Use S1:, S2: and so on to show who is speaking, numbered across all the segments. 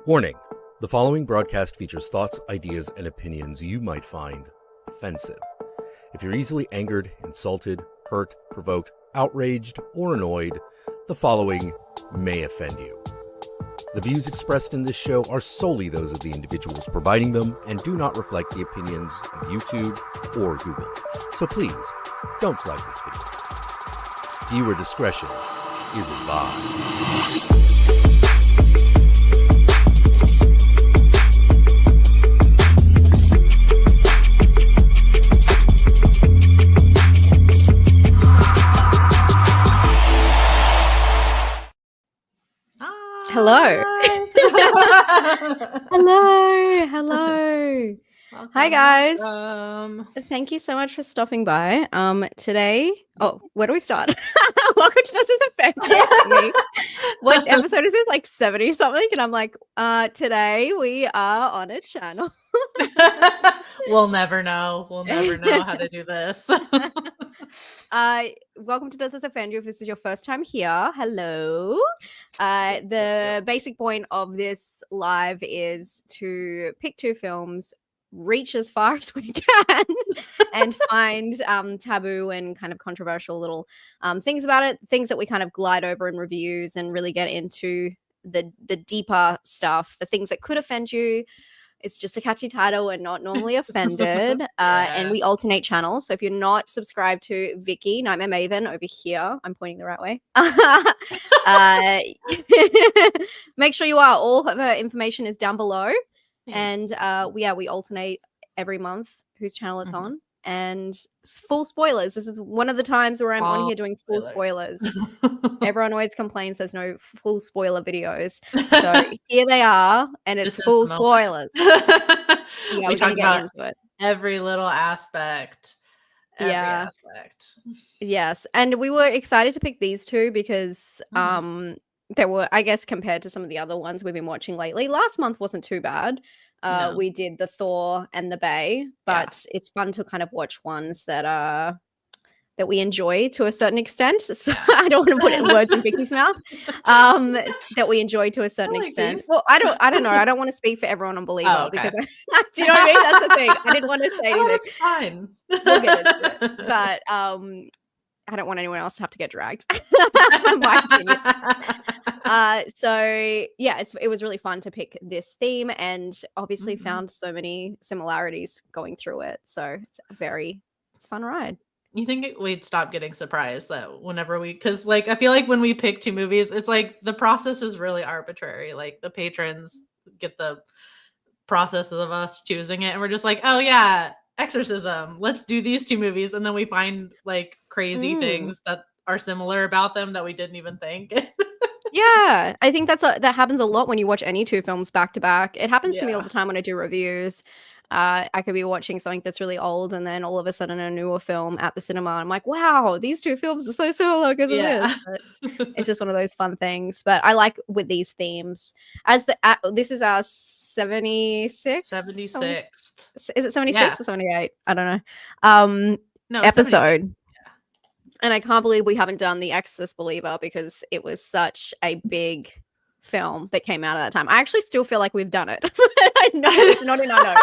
S1: Warning: the following broadcast features thoughts, ideas, and opinions you might find offensive. If you're easily angered, insulted, hurt, provoked, outraged, or annoyed, the following may offend you. The views expressed in this show are solely those of the individuals providing them and do not reflect the opinions of YouTube or Google. So please, don't flag this video. Viewer discretion is advised.
S2: Hello. Hello.
S3: Welcome,
S2: Hi guys.
S3: welcome.
S2: Thank you so much for stopping by. Today, where do we start? Welcome to Does This Affect You? What episode is this? Like 70 something? And I'm like, today we are on a channel.
S3: We'll never know. We'll never know how to do this.
S2: Welcome to Does This Offend You? If this is your first time here, hello. The basic point of this live is to pick two films, reach as far as we can, and find taboo and kind of controversial little things about it, things that we kind of glide over in reviews and really get into the deeper stuff, the things that could offend you. It's just a catchy title. We're not normally offended. And we alternate channels. So if you're not subscribed to Vicky, Nightmare Maven over here, I'm pointing the right way. Make sure you are. All of her information is down below. And we alternate every month whose channel it's on. And full spoilers. This is one of the times where I'm on here doing full spoilers. Everyone always complains there's no full spoiler videos. So here they are, and it's full spoilers.
S3: We talk about into it. Every little aspect. Every aspect.
S2: Yes. And we were excited to pick these two because there were, I guess, compared to some of the other ones we've been watching lately. Last month wasn't too bad. No. We did the Thor and the Bay, but it's fun to kind of watch ones that we enjoy to a certain extent. So I don't want to put words in Vicky's mouth. That we enjoy to a certain extent. These. Well, I don't know. I don't want to speak for everyone on Believer because do you know what I mean? That's the thing. I didn't want to say that.
S3: It's fine.
S2: We'll get into it. But I don't want anyone else to have to get dragged. In my opinion. It was really fun to pick this theme and obviously found so many similarities going through it. So it's a fun ride.
S3: You think we'd stop getting surprised that whenever because like I feel like when we pick two movies, it's like the process is really arbitrary. Like the patrons get the process of us choosing it, and we're just like, oh yeah, Exorcism. Let's do these two movies, and then we find like crazy things that are similar about them that we didn't even think.
S2: Yeah, I think that happens a lot when you watch any two films back to back. It happens to me all the time when I do reviews. I could be watching something that's really old and then all of a sudden a newer film at the cinema. I'm like, wow, these two films are so similar because of this. But it's just one of those fun things. But I like with these themes. This is our 76?
S3: 76th.
S2: Is it 76 or 78? I don't know. No, episode. 76. And I can't believe we haven't done the Exorcist Believer because it was such a big film that came out at that time. I actually still feel like we've done it. I know it's not in our notes.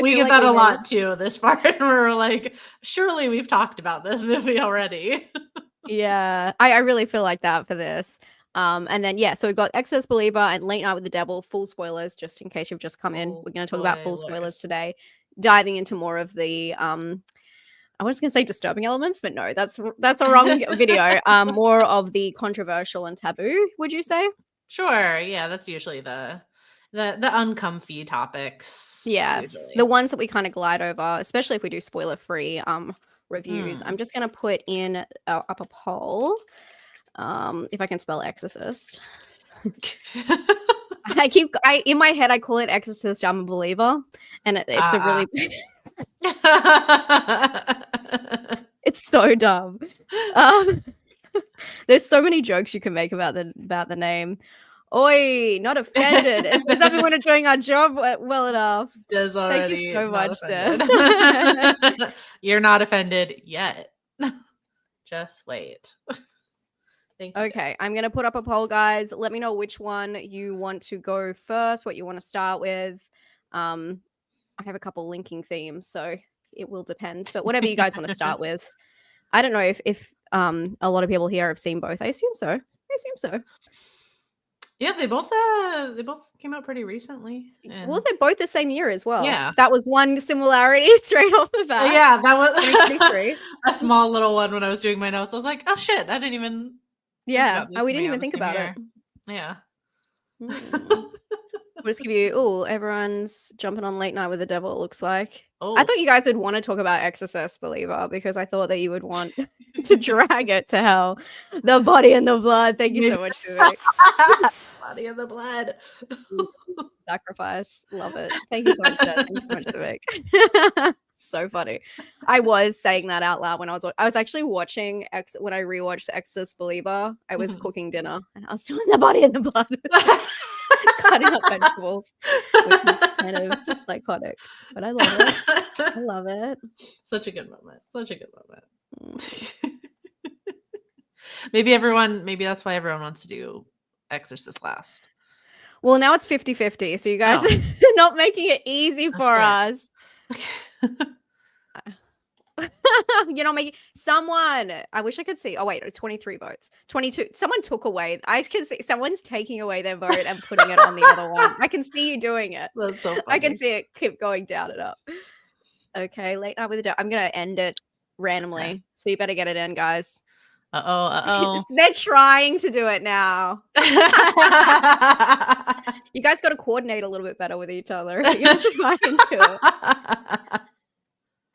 S3: We get that a lot too, this part. We're like, surely we've talked about this movie already.
S2: Yeah, I really feel like that for this. And then, so we've got Exorcist Believer and Late Night with the Devil, full spoilers, just in case you've just come in. We're going to talk about full spoilers today, diving into more of the I was going to say disturbing elements, but no, that's a wrong video. More of the controversial and taboo, would you say?
S3: Sure. Yeah, that's usually the uncomfy topics.
S2: Yes, usually. The ones that we kind of glide over, especially if we do spoiler-free reviews. I'm just going to put in up a poll. If I can spell Exorcist. In my head, I call it Exorcist, I'm a Believer. And it's a really... It's so dumb. There's so many jokes you can make about the name. Oi, not offended. It's because everyone are doing our job well enough.
S3: Des already.
S2: Thank you so much, Des.
S3: You're not offended yet. Just wait. Thank you.
S2: Okay, I'm gonna put up a poll, guys. Let me know which one you want to go first, what you want to start with. I have a couple linking themes, so it will depend. But whatever you guys want to start with. I don't know if a lot of people here have seen both. I assume so.
S3: Yeah, they both came out pretty recently.
S2: Well, they're both the same year as well.
S3: Yeah.
S2: That was one similarity straight off the bat.
S3: Yeah, that was
S2: 2023.
S3: a small little one when I was doing my notes. I was like, oh shit, I didn't even
S2: Yeah. We didn't even think about it.
S3: Yeah.
S2: We'll just give you, everyone's jumping on Late Night with the Devil, it looks like.
S3: Oh.
S2: I thought you guys would want to talk about Exorcist Believer because I thought that you would want to drag it to hell. The body and the blood. Thank you so much, Vivek.
S3: Body and the blood.
S2: Sacrifice. Love it. Thank you so much, Dad. Thank you so much, Vivek. So funny. I was saying that out loud when I was actually watching when I rewatched Exorcist Believer. I was cooking dinner and I was doing the body and the blood. Cutting up vegetables, which is kind of psychotic, but I love it.
S3: Such a good moment. Maybe that's why everyone wants to do Exorcist last.
S2: Well, now it's 50-50, so you guys are not making it easy for us. You're not making someone. I wish I could see. Oh wait, 23 votes. 22. Someone took away. I can see someone's taking away their vote and putting it on the other one. I can see you doing it.
S3: That's so funny.
S2: I can see it keep going down and up. Okay, Late Night with the Devil. I'm gonna end it randomly, so you better get it in, guys.
S3: Uh-oh.
S2: They're trying to do it now. You guys got to coordinate a little bit better with each other. You're trying to.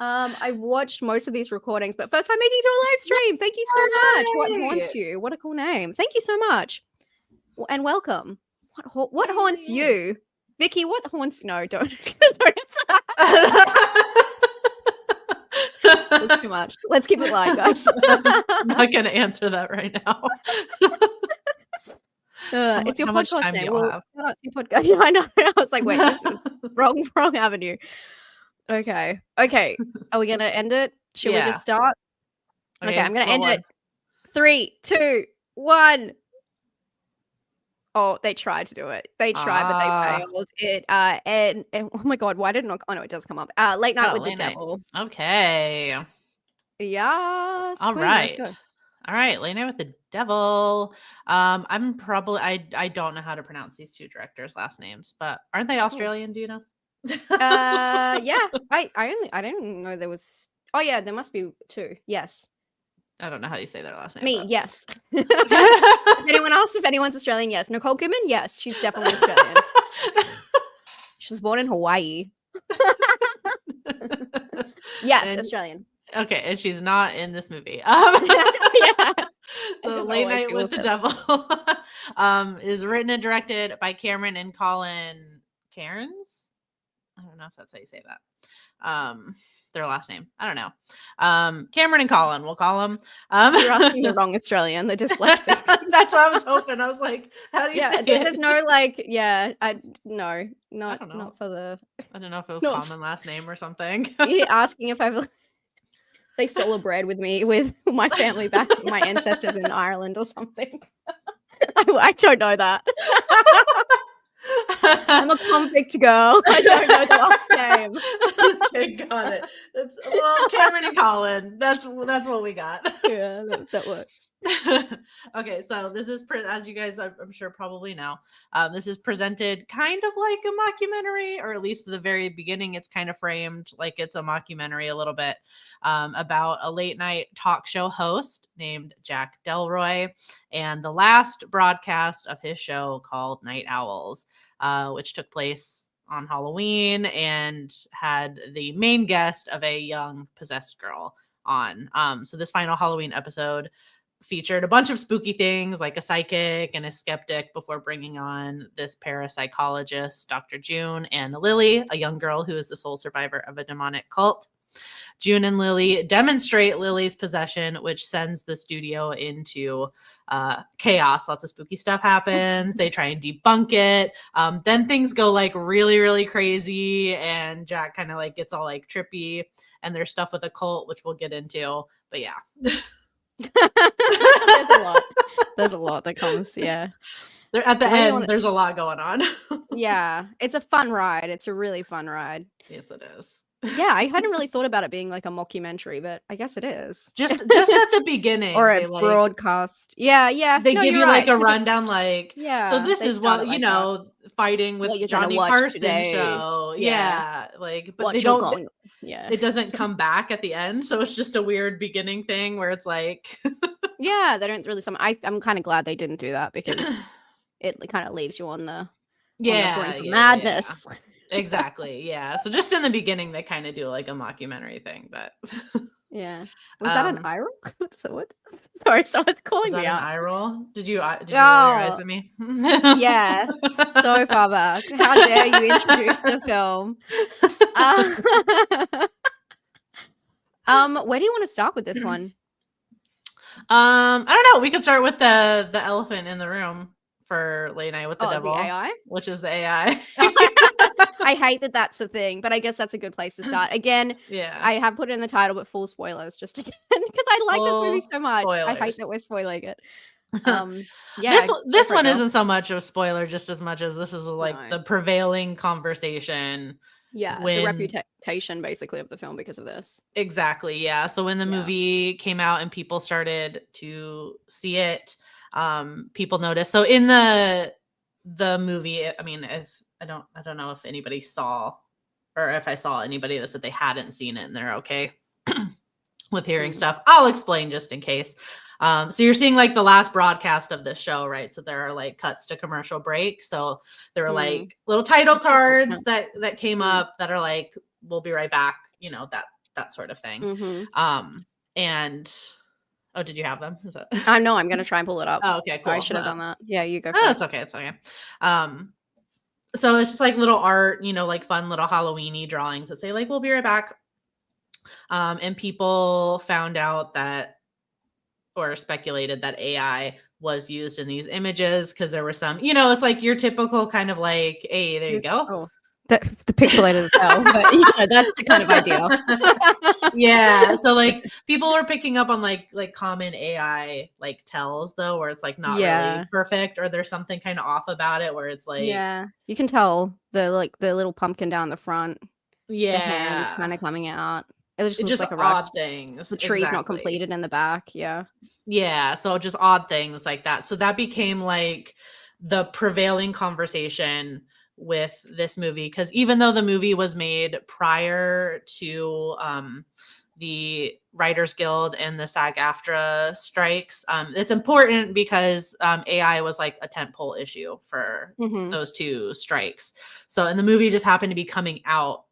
S2: I've watched most of these recordings, but first time making it to a live stream. Thank you so much. What haunts you? What a cool name. Thank you so much. And welcome. What haunts you? Vicky, what haunts... No, don't answer that. That's too much. Let's keep it live, guys.
S3: I'm not going to answer that right now.
S2: It's your podcast name. Well, your podcast. Yeah, I know. I was like, wait, this is wrong avenue. Okay. Are we gonna end it? Should we just start? Okay, I'm gonna end it. 3, 2, 1. Oh, they tried to do it. They tried, but they failed. It and oh my god, why didn't oh no, it does come up. Late Night with the Devil.
S3: Okay.
S2: Yeah.
S3: All right. Late Night with the Devil. I'm probably I don't know how to pronounce these two directors' last names, but aren't they Australian? Do you know?
S2: Yeah. I didn't know there was. Oh yeah, there must be 2. Yes.
S3: I don't know how you say their last name.
S2: Me, yes. If anyone's Australian, yes. Nicole Kidman, yes, she's definitely Australian. She was born in Hawaii. Yes, Australian.
S3: Okay, and she's not in this movie.
S2: Yeah.
S3: So Late Night with the Devil is written and directed by Cameron and Colin Cairns. I don't know if that's how you say that. Their last name. I don't know. Cameron and Colin, we'll call them.
S2: You're asking the wrong Australian. They're dyslexic.
S3: That's what I was hoping. I was like, how do you say
S2: there's
S3: it?
S2: no not for the.
S3: I don't know if it was common last name or something.
S2: You're asking if they stole a bread with me with my family back, my ancestors in Ireland or something. I don't know that. I'm a convict girl. I don't know the last name.
S3: Okay, got it. Cameron and Colin. That's what we got.
S2: Yeah, that works.
S3: Okay, so this is as you guys I'm sure probably know. This is presented kind of like a mockumentary, or at least at the very beginning, it's kind of framed like it's a mockumentary a little bit, about a late night talk show host named Jack Delroy, and the last broadcast of his show called Night Owls, which took place on Halloween and had the main guest of a young possessed girl on. So this final Halloween episode featured a bunch of spooky things like a psychic and a skeptic before bringing on this parapsychologist, Dr. June, and Lily, a young girl who is the sole survivor of a demonic cult. June and Lily demonstrate Lily's possession, which sends the studio into chaos. Lots of spooky stuff happens. They try and debunk it. Then things go like really, really crazy, and Jack kind of like gets all like trippy, and there's stuff with a cult, which we'll get into. But yeah.
S2: There's a lot that comes. Yeah.
S3: There at the
S2: Where do you
S3: end,
S2: wanna-
S3: there's a lot going on.
S2: Yeah, it's a fun ride. It's a really fun ride.
S3: Yes, it is.
S2: Yeah, I hadn't really thought about it being like a mockumentary, but I guess it is.
S3: Just at the beginning,
S2: Or
S3: they
S2: a
S3: like
S2: broadcast. Yeah, yeah.
S3: they
S2: No,
S3: give
S2: you're
S3: you like
S2: right,
S3: a
S2: 'cause it-
S3: rundown, like, so
S2: yeah,
S3: this
S2: they
S3: is
S2: start
S3: what,
S2: it like that.
S3: fighting with
S2: What you're gonna
S3: Johnny
S2: watch
S3: Carson
S2: today.
S3: show.
S2: Yeah.
S3: Yeah, like, but
S2: What
S3: they
S2: you're
S3: don't.
S2: going. Yeah.
S3: It doesn't come back at the end, so it's just a weird beginning thing where it's like,
S2: Yeah, they don't really. I'm kind of glad they didn't do that because it kind of leaves you on the
S3: yeah,
S2: brink of
S3: yeah,
S2: madness.
S3: exactly, yeah. So just in the beginning, they kind of do like a mockumentary thing, but
S2: Yeah. Was that an
S3: um,
S2: eye roll? So what? Sorry, someone's calling
S3: is that
S2: me
S3: an
S2: out.
S3: eye roll? Did you roll your eyes
S2: Oh,
S3: at me?
S2: yeah. So far back. How dare you introduce the film? Where do you want to start with this one?
S3: I don't know. We could start with the elephant in the room for Late Night with the
S2: Oh,
S3: Devil,
S2: the AI?
S3: which is the AI.
S2: I hate that that's the thing, but I guess that's a good place to start. Again,
S3: Yeah.
S2: I have put it in the title, but full spoilers just again because I like this movie
S3: Full
S2: so much. I hate
S3: spoilers.
S2: that we're spoiling it. Yeah,
S3: This
S2: go for it,
S3: one
S2: girl.
S3: isn't so much of a spoiler, just as much as this is like
S2: No.
S3: the prevailing conversation.
S2: Yeah, the
S3: when
S2: reputation basically of the film because of this.
S3: exactly, yeah. So when the
S2: Yeah.
S3: movie came out and people started to see it, people noticed. So in the movie, I mean, if I don't know if anybody saw, or if I saw anybody that said they hadn't seen it and they're okay with hearing stuff. I'll explain just in case. So you're seeing like the last broadcast of this show, right? So there are like cuts to commercial break. So there were like little title cards that came up that are like, we'll be right back, that sort of thing. And oh, did you have them? Is that
S2: I know, I'm gonna try and pull it up.
S3: Oh, okay, cool.
S2: I should have done that. Yeah, you go for
S3: Oh,
S2: it.
S3: it's okay. It's okay. So it's just like little art, like fun little Halloween-y drawings that say like, we'll be right back. And people found out that, or speculated that AI was used in these images because there were some, it's like your typical kind of like, hey, there you go.
S2: Oh, the pixelated as hell, but that's the kind of idea.
S3: Yeah, so like people were picking up on like common AI like tells though, where it's like not really perfect, or there's something kind of off about it where it's like,
S2: yeah, you can tell the little pumpkin down the front,
S3: yeah,
S2: the hands kind of coming out. It just looks
S3: just
S2: like a
S3: odd
S2: rush.
S3: things.
S2: The tree's not completed in the back. Yeah,
S3: so just odd things like that. So that became like the prevailing conversation with this movie, because even though the movie was made prior to the Writers Guild and the SAG-AFTRA strikes, it's important because AI was like a tentpole issue for those two strikes. So, and the movie just happened to be coming out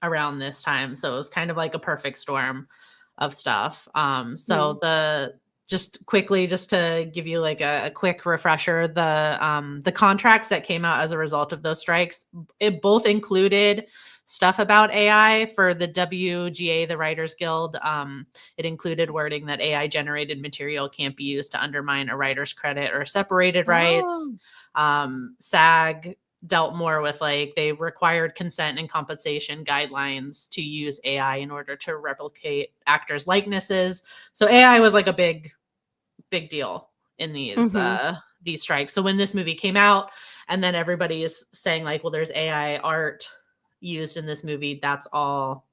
S3: around this time, so it was kind of like a perfect storm of stuff. So just quickly, just to give you like a quick refresher, the contracts that came out as a result of those strikes, it both included stuff about AI. For the WGA, the Writers Guild, it included wording that AI generated material can't be used to undermine a writer's credit or separated rights. SAG dealt more with like, they required consent and compensation guidelines to use AI in order to replicate actors' likenesses. So AI was like a big deal in these strikes. So when this movie came out, and then everybody is saying like, well, there's AI art used in this movie, that's all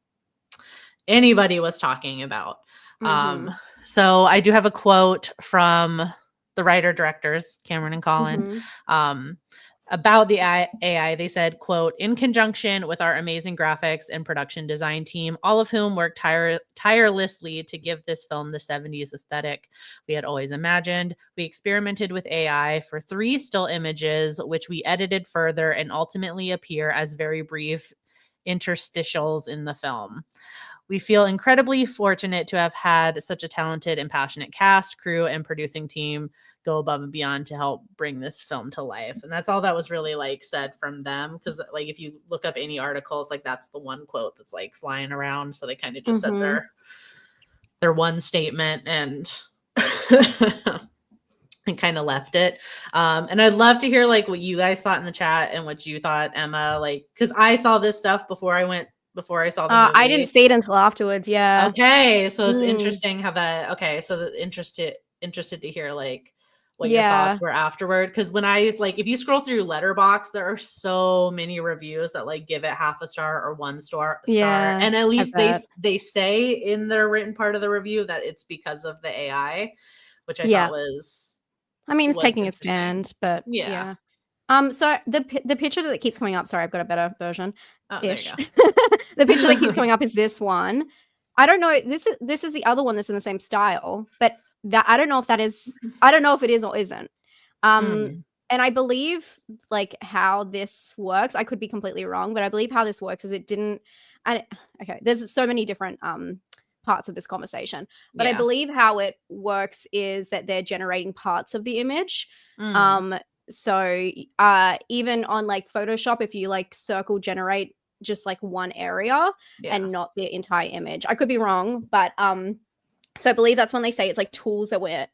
S3: anybody was talking about. So I do have a quote from the writer directors, Cameron and Colin, about the AI. They said, quote, "In conjunction with our amazing graphics and production design team, all of whom worked tirelessly to give this film the 70s aesthetic we had always imagined, we experimented with AI for 3 still images, which we edited further and ultimately appear as very brief interstitials in the film. We feel incredibly fortunate to have had such a talented and passionate cast, crew, and producing team go above and beyond to help bring this film to life." And that's all that was really like said from them. Because like if you look up any articles, like that's the one quote that's like flying around. So they kind of just said their one statement and and kind of left it. And I'd love to hear like what you guys thought in the chat and what you thought, Emma, like, because I saw this stuff before I saw the movie.
S2: I didn't see it until afterwards. Yeah.
S3: Okay, so it's interesting how that. Okay, so interested to hear like what your thoughts were afterward. Because when I like, if you scroll through Letterboxd, there are so many reviews that like give it half a star or 1 star.
S2: Yeah,
S3: And at least
S2: bet.
S3: they say in their written part of the review that it's because of the AI, which I
S2: Yeah.
S3: thought was,
S2: I mean, it's
S3: was
S2: taking a
S3: interesting.
S2: stand, but
S3: Yeah.
S2: So the picture that keeps coming up, sorry, I've got a better version.
S3: Oh, there you
S2: Ish.
S3: go.
S2: The picture that keeps coming up is this one. I don't know. This is the other one that's in the same style, but that I don't know if that is. I don't know if it is or isn't. And I believe like how this works. I could be completely wrong, but I believe how this works is it didn't. Okay, there's so many different parts of this conversation, but I believe how it works is that they're generating parts of the image. So even on like Photoshop, if you like circle generate just like one area and not the entire image, I could be wrong, but so I believe that's when they say it's like tools that were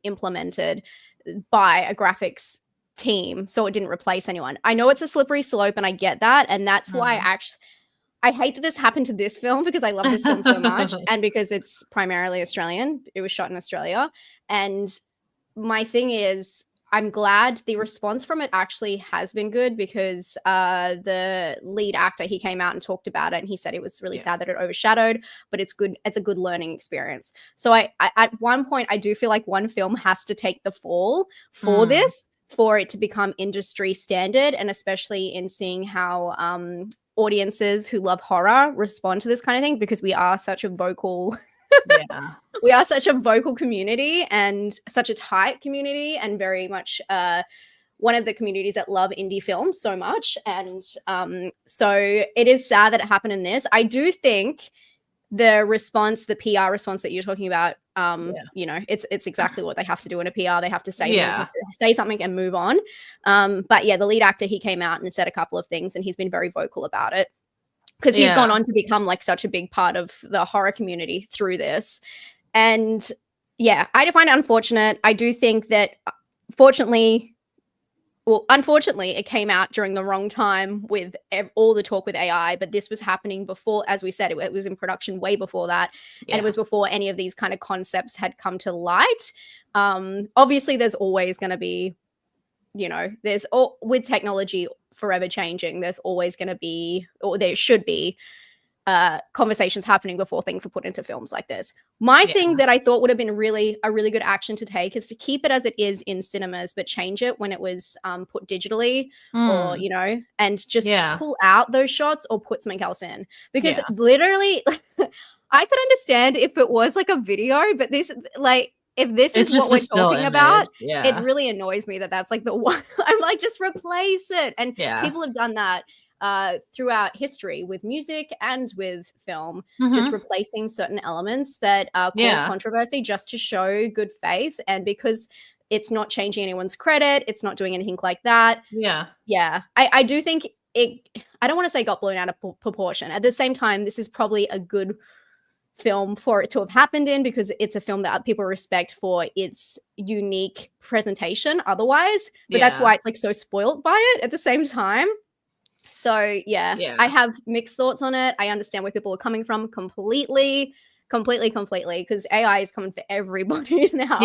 S2: implemented by a graphics team, so it didn't replace anyone. I know it's a slippery slope, and I get that, and that's why I hate that this happened to this film, because I love this film so much, and because it's primarily Australian. It was shot in Australia, and my thing is, I'm glad the response from it actually has been good, because the lead actor, he came out and talked about it, and he said it was really sad that it overshadowed, but it's good. It's a good learning experience. So I at one point, I do feel like one film has to take the fall for this, for it to become industry standard, and especially in seeing how audiences who love horror respond to this kind of thing, because we are such a vocal we are such a vocal community and such a tight community, and very much one of the communities that love indie films so much. And so it is sad that it happened in this. I do think the response, the PR response that you're talking about, you know, it's exactly what they have to do in a PR. They have to say something and move on. But yeah, the lead actor, he came out and said a couple of things, and he's been very vocal about it, because he's gone on to become like such a big part of the horror community through this. And yeah, I find it unfortunate. I do think that unfortunately, it came out during the wrong time with all the talk with AI, but this was happening before, as we said, it was in production way before that. And it was before any of these kind of concepts had come to light. Obviously, there's always going to be, you know, with technology forever changing, there's always going to be, or there should be, conversations happening before things are put into films like this. My thing that I thought would have been a really good action to take is to keep it as it is in cinemas, but change it when it was put digitally, or, you know, and just pull out those shots or put something else in. Because literally, I could understand if it was like a video, but this, like, if this is what we're talking about, it really annoys me that that's like the one. I'm like, just replace it. And people have done that throughout history with music and with film, just replacing certain elements that cause controversy just to show good faith, and because it's not changing anyone's credit, it's not doing anything like that. I do think I don't want to say got blown out of proportion. At the same time, this is probably a good film for it to have happened in, because it's a film that people respect for its unique presentation otherwise, but that's why it's like so spoiled by it at the same time. So I have mixed thoughts on it. I understand where people are coming from completely, because AI is coming for everybody now.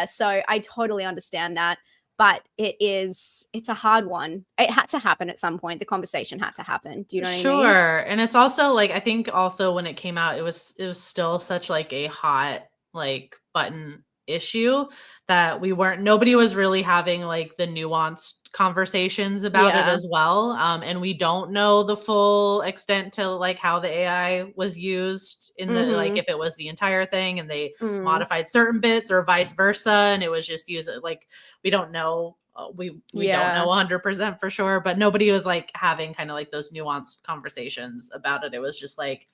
S2: So I totally understand that, but it's a hard one. It had to happen at some point. The conversation had to happen. Do you know what I mean?
S3: Sure. And it's also like, I think also when it came out, it was still such like a hot like button issue that nobody was really having like the nuanced conversations about it as well. And we don't know the full extent to like how the AI was used in the, like if it was the entire thing and they modified certain bits or vice versa, and it was just used, like, we don't know. We don't know 100% for sure, but nobody was like having kind of like those nuanced conversations about it. It was just like,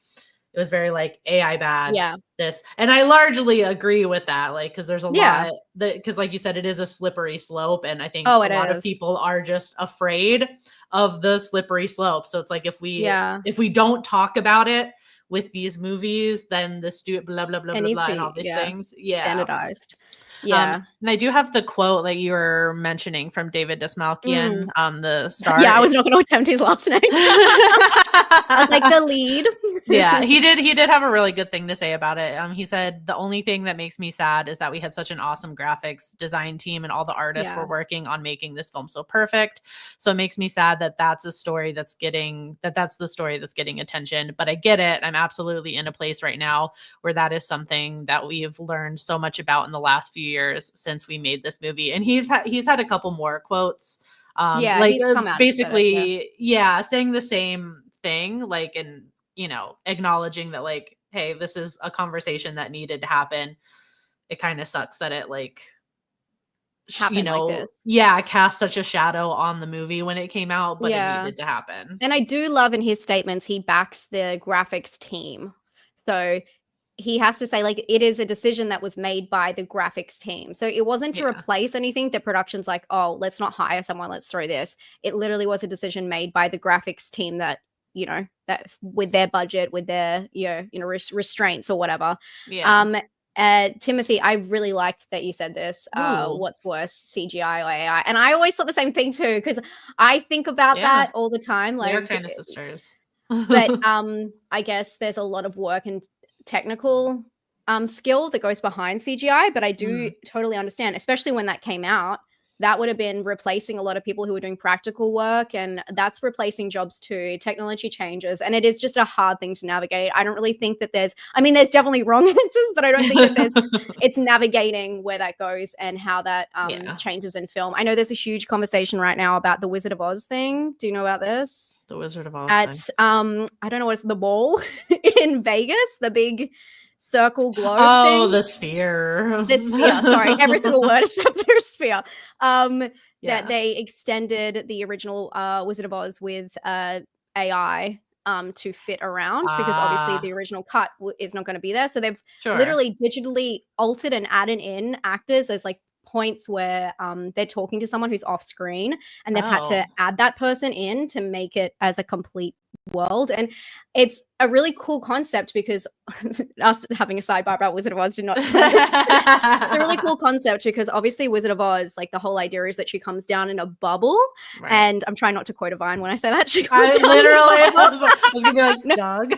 S3: it was very like AI bad, this. And I largely agree with that. Like, cause there's a lot that, cause like you said, it is a slippery slope. And I think a lot of people are just afraid of the slippery slope. So it's like, if we don't talk about it, with these movies, then the blah blah blah
S2: It
S3: blah
S2: needs
S3: blah
S2: to
S3: and all
S2: be,
S3: these things. Yeah.
S2: standardized. Yeah.
S3: And I do have the quote that you were mentioning from David Desmalkian, the star.
S2: Yeah, I was not going to attempt his last name. I was like, the lead.
S3: Yeah, he did have a really good thing to say about it. He said, the only thing that makes me sad is that we had such an awesome graphics design team and all the artists were working on making this film so perfect. So it makes me sad that that's the story that's getting attention. But I get it. I'm absolutely in a place right now where that is something that we've learned so much about in the last few years since we made this movie. And he's had a couple more quotes. Like
S2: he's come out
S3: basically, saying the same thing, like, and acknowledging that, like, hey, this is a conversation that needed to happen. It kind of sucks that it like cast such a shadow on the movie when it came out, but it needed to happen.
S2: And I do love in his statements he backs the graphics team, so he has to say, like, it is a decision that was made by the graphics team. So it wasn't to replace anything. The production's like, oh, let's not hire someone, let's throw this. It literally was a decision made by the graphics team that, that with their budget, with their, restraints or whatever. Timothy, I really like that you said this. What's worse, CGI or AI? And I always thought the same thing too, because I think about that all the time. Like,
S3: they're kind of sisters.
S2: But I guess there's a lot of work and technical skill that goes behind CGI, but I do totally understand, especially when that came out, that would have been replacing a lot of people who were doing practical work, and that's replacing jobs too. Technology changes, and it is just a hard thing to navigate. I don't really think that there's definitely wrong answers, but I don't think that it's navigating where that goes and how that changes in film. I know there's a huge conversation right now about the Wizard of Oz thing. Do you know about this?
S3: The Wizard of Oz
S2: I don't know what it's, the ball in Vegas, the big circle globe thing.
S3: The sphere.
S2: The sphere, sorry. Every single word except for sphere. That they extended the original Wizard of Oz with AI to fit around, because obviously the original cut is not going to be there. So they've literally digitally altered and added in actors as like points where they're talking to someone who's off screen, and they've had to add that person in to make it as a complete world. And it's a really cool concept, because us having a sidebar about Wizard of Oz did not it's a really cool concept, because obviously Wizard of Oz, like, the whole idea is that she comes down in a bubble, and I'm trying not to quote a vine when I say that.
S3: I was gonna be like, dog.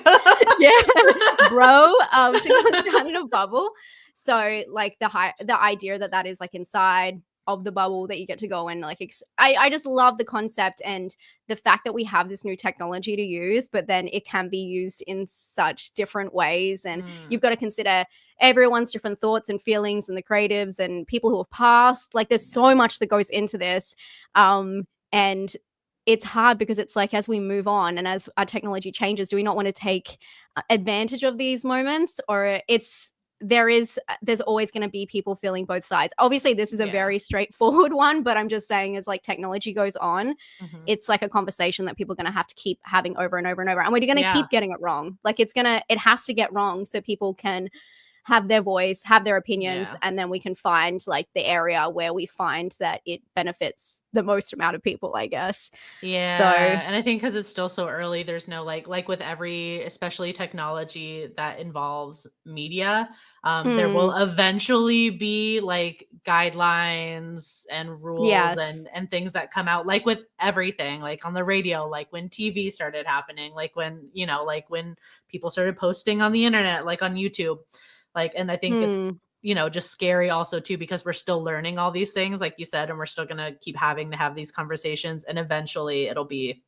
S2: Bro, she comes down in a bubble. So like the idea that is like inside of the bubble that you get to go in, like I just love the concept and the fact that we have this new technology to use, but then it can be used in such different ways, and you've got to consider everyone's different thoughts and feelings, and the creatives and people who have passed. Like, there's so much that goes into this, and it's hard, because it's like, as we move on and as our technology changes, do we not want to take advantage of these moments? Or there's always going to be people feeling both sides. Obviously, this is a very straightforward one, but I'm just saying, as like technology goes on, it's like a conversation that people are going to have to keep having over and over and over. And we're going to keep getting it wrong. Like, it has to get wrong so people can have their voice, have their opinions, and then we can find like the area where we find that it benefits the most amount of people, I guess.
S3: Yeah. So, and I think because it's still so early, there's no like with every, especially technology that involves media, there will eventually be like guidelines and rules and things that come out, like with everything, like on the radio, like when TV started happening, like when, like when people started posting on the internet, like on YouTube. Like, and I think it's, just scary also too, because we're still learning all these things, like you said, and we're still going to keep having to have these conversations, and eventually it'll be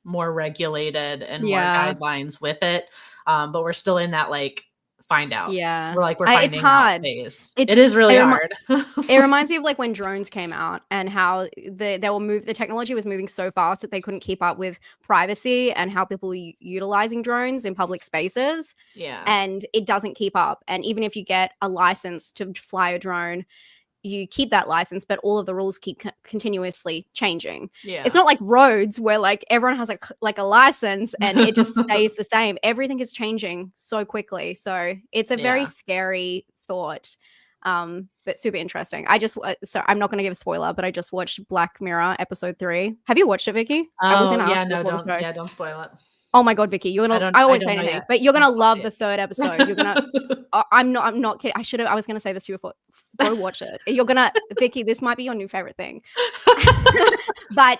S3: more regulated and more guidelines with it. But we're still in that, like, find out.
S2: Yeah.
S3: We're finding
S2: it's hard.
S3: out phase. It is really hard.
S2: It reminds me of like when drones came out, and how the technology was moving so fast that they couldn't keep up with privacy, and how people were utilizing drones in public spaces.
S3: Yeah.
S2: And it doesn't keep up. And even if you get a license to fly a drone, you keep that license, but all of the rules keep continuously changing.
S3: Yeah.
S2: It's not like roads where like everyone has like a license and it just stays the same. Everything is changing so quickly. So it's a very scary thought, but super interesting. So I'm not going to give a spoiler, but I just watched Black Mirror episode 3. Have you watched it, Vicky?
S3: Oh, yeah, no, don't spoil it.
S2: Oh my God, Vicky, you're gonna. I won't say anything, but you're gonna love the third episode. You're gonna. I'm not kidding. I was gonna say this to you before. Go watch it. You're gonna, Vicky. This might be your new favorite thing. But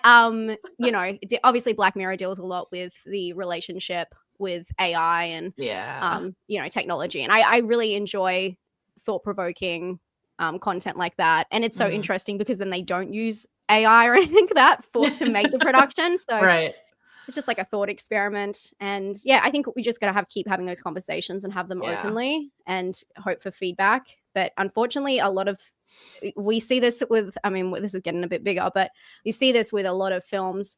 S2: you know, obviously Black Mirror deals a lot with the relationship with AI and you know, technology, and I really enjoy thought-provoking content like that. And it's so interesting because then they don't use AI or anything like that to make the production. So it's just like a thought experiment. And yeah, I think we just gotta keep having those conversations and have them openly and hope for feedback. But unfortunately, we see this with, I mean, this is getting a bit bigger, but you see this with a lot of films.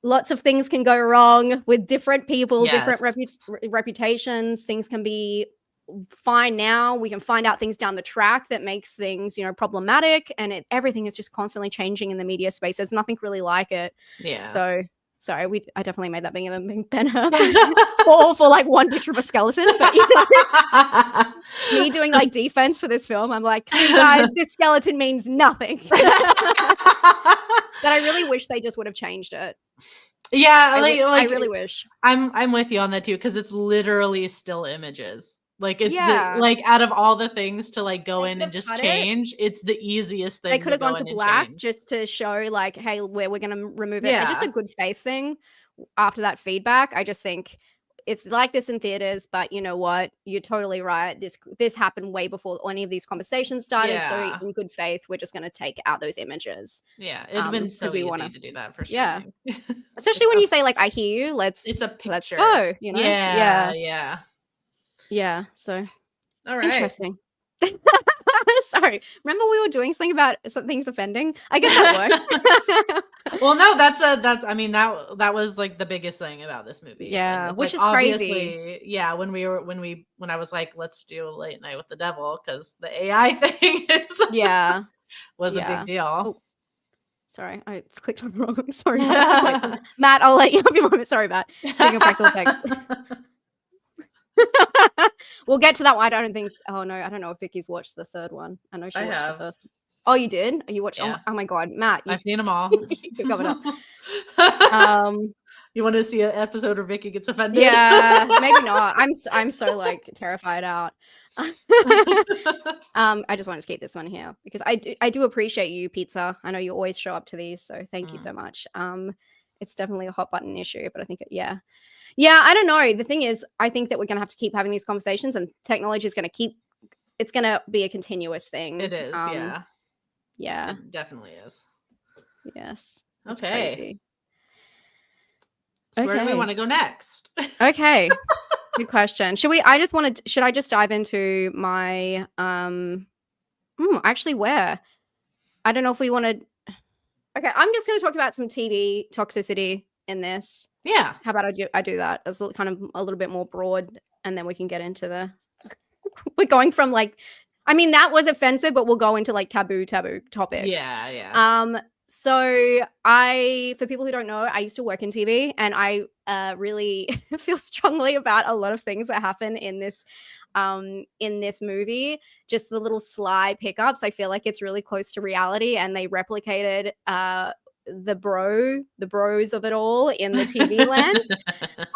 S2: Lots of things can go wrong with different people, different reputations. Things can be fine now. We can find out things down the track that makes things, you know, problematic. And everything is just constantly changing in the media space. There's nothing really like it. Yeah. So sorry, I definitely made that bigger than better for like one picture of a skeleton. But you know, me doing like defense for this film, I'm like, see guys, this skeleton means nothing. That I really wish they just would have changed it.
S3: Yeah,
S2: I really wish.
S3: I'm with you on that too, because it's literally still images. Like it's like out of all the things to like go in and just change, it's the easiest thing.
S2: They could have gone to black just to show like, hey, we're going to remove it. It's just a good faith thing. After that feedback, I just think it's like this in theaters, but you know what? You're totally right. This happened way before any of these conversations started. So in good faith, we're just going to take out those images.
S3: Yeah, it'd been so easy to do that for sure.
S2: Yeah, especially when you say like, I hear you. Let's go. You know? Yeah. So,
S3: all right.
S2: Interesting. Sorry. Remember we were doing something about things offending? I guess that worked.
S3: Well, no, that's. I mean, that was like the biggest thing about this movie.
S2: Yeah, which
S3: like,
S2: is crazy.
S3: Yeah, when I was like, let's do a Late Night with the Devil, because the AI thing was a big deal.
S2: Oh. Sorry, I clicked on the wrong one. Sorry, Matt. I'll let you have your moment. Sorry, Matt. Speaking of practical effects. We'll get to that one. I don't know if Vicky's watched the third one. I know she watched the first. Oh, you did? You watched? Oh my God, Matt!
S3: I've seen them all.
S2: You're covered up.
S3: You want to see an episode where Vicky gets offended?
S2: Yeah, maybe not. I'm so like terrified out. I just wanted to keep this one here because I do appreciate you, Pizza. I know you always show up to these, so thank you so much. It's definitely a hot button issue, but I think yeah, I don't know. The thing is, I think that we're going to have to keep having these conversations, and technology is going to it's going to be a continuous thing.
S3: It is,
S2: yeah.
S3: It definitely is.
S2: Yes.
S3: Okay.
S2: Crazy.
S3: So where do we want to go next?
S2: Okay. Good question. Should I just dive into my, actually where? I don't know if we want to, okay, I'm just going to talk about some TV toxicity in this.
S3: Yeah.
S2: How about I do that as kind of a little bit more broad, and then we can get into we're going from like, I mean, that was offensive, but we'll go into like taboo topics.
S3: Yeah.
S2: So for people who don't know, I used to work in TV, and I really feel strongly about a lot of things that happen in this movie. Just the little sly pickups. I feel like it's really close to reality, and they replicated the bros of it all in the TV land.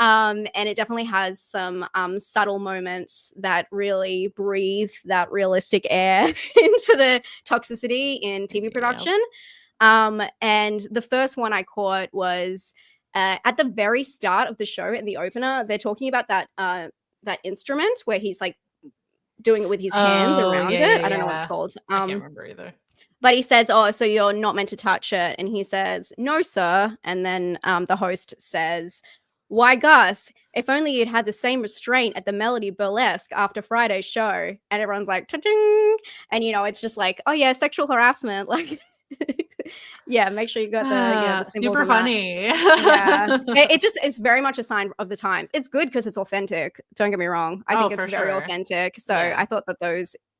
S2: And it definitely has some subtle moments that really breathe that realistic air into the toxicity in TV production. And the first one I caught was at the very start of the show, in the opener. They're talking about that instrument where he's like doing it with his hands around it. I don't know what it's called.
S3: I can't remember either.
S2: But he says, oh, so you're not meant to touch it. And he says, no, sir. And then the host says, why, Gus, if only you'd had the same restraint at the Melody Burlesque after Friday's show. And everyone's like, ta-ding! And, you know, it's just like, oh, yeah, sexual harassment. Like, yeah, make sure you got the symbols.
S3: Super funny.
S2: Yeah. It's very much a sign of the times. It's good because it's authentic. Don't get me wrong. I think it's very authentic. So I thought that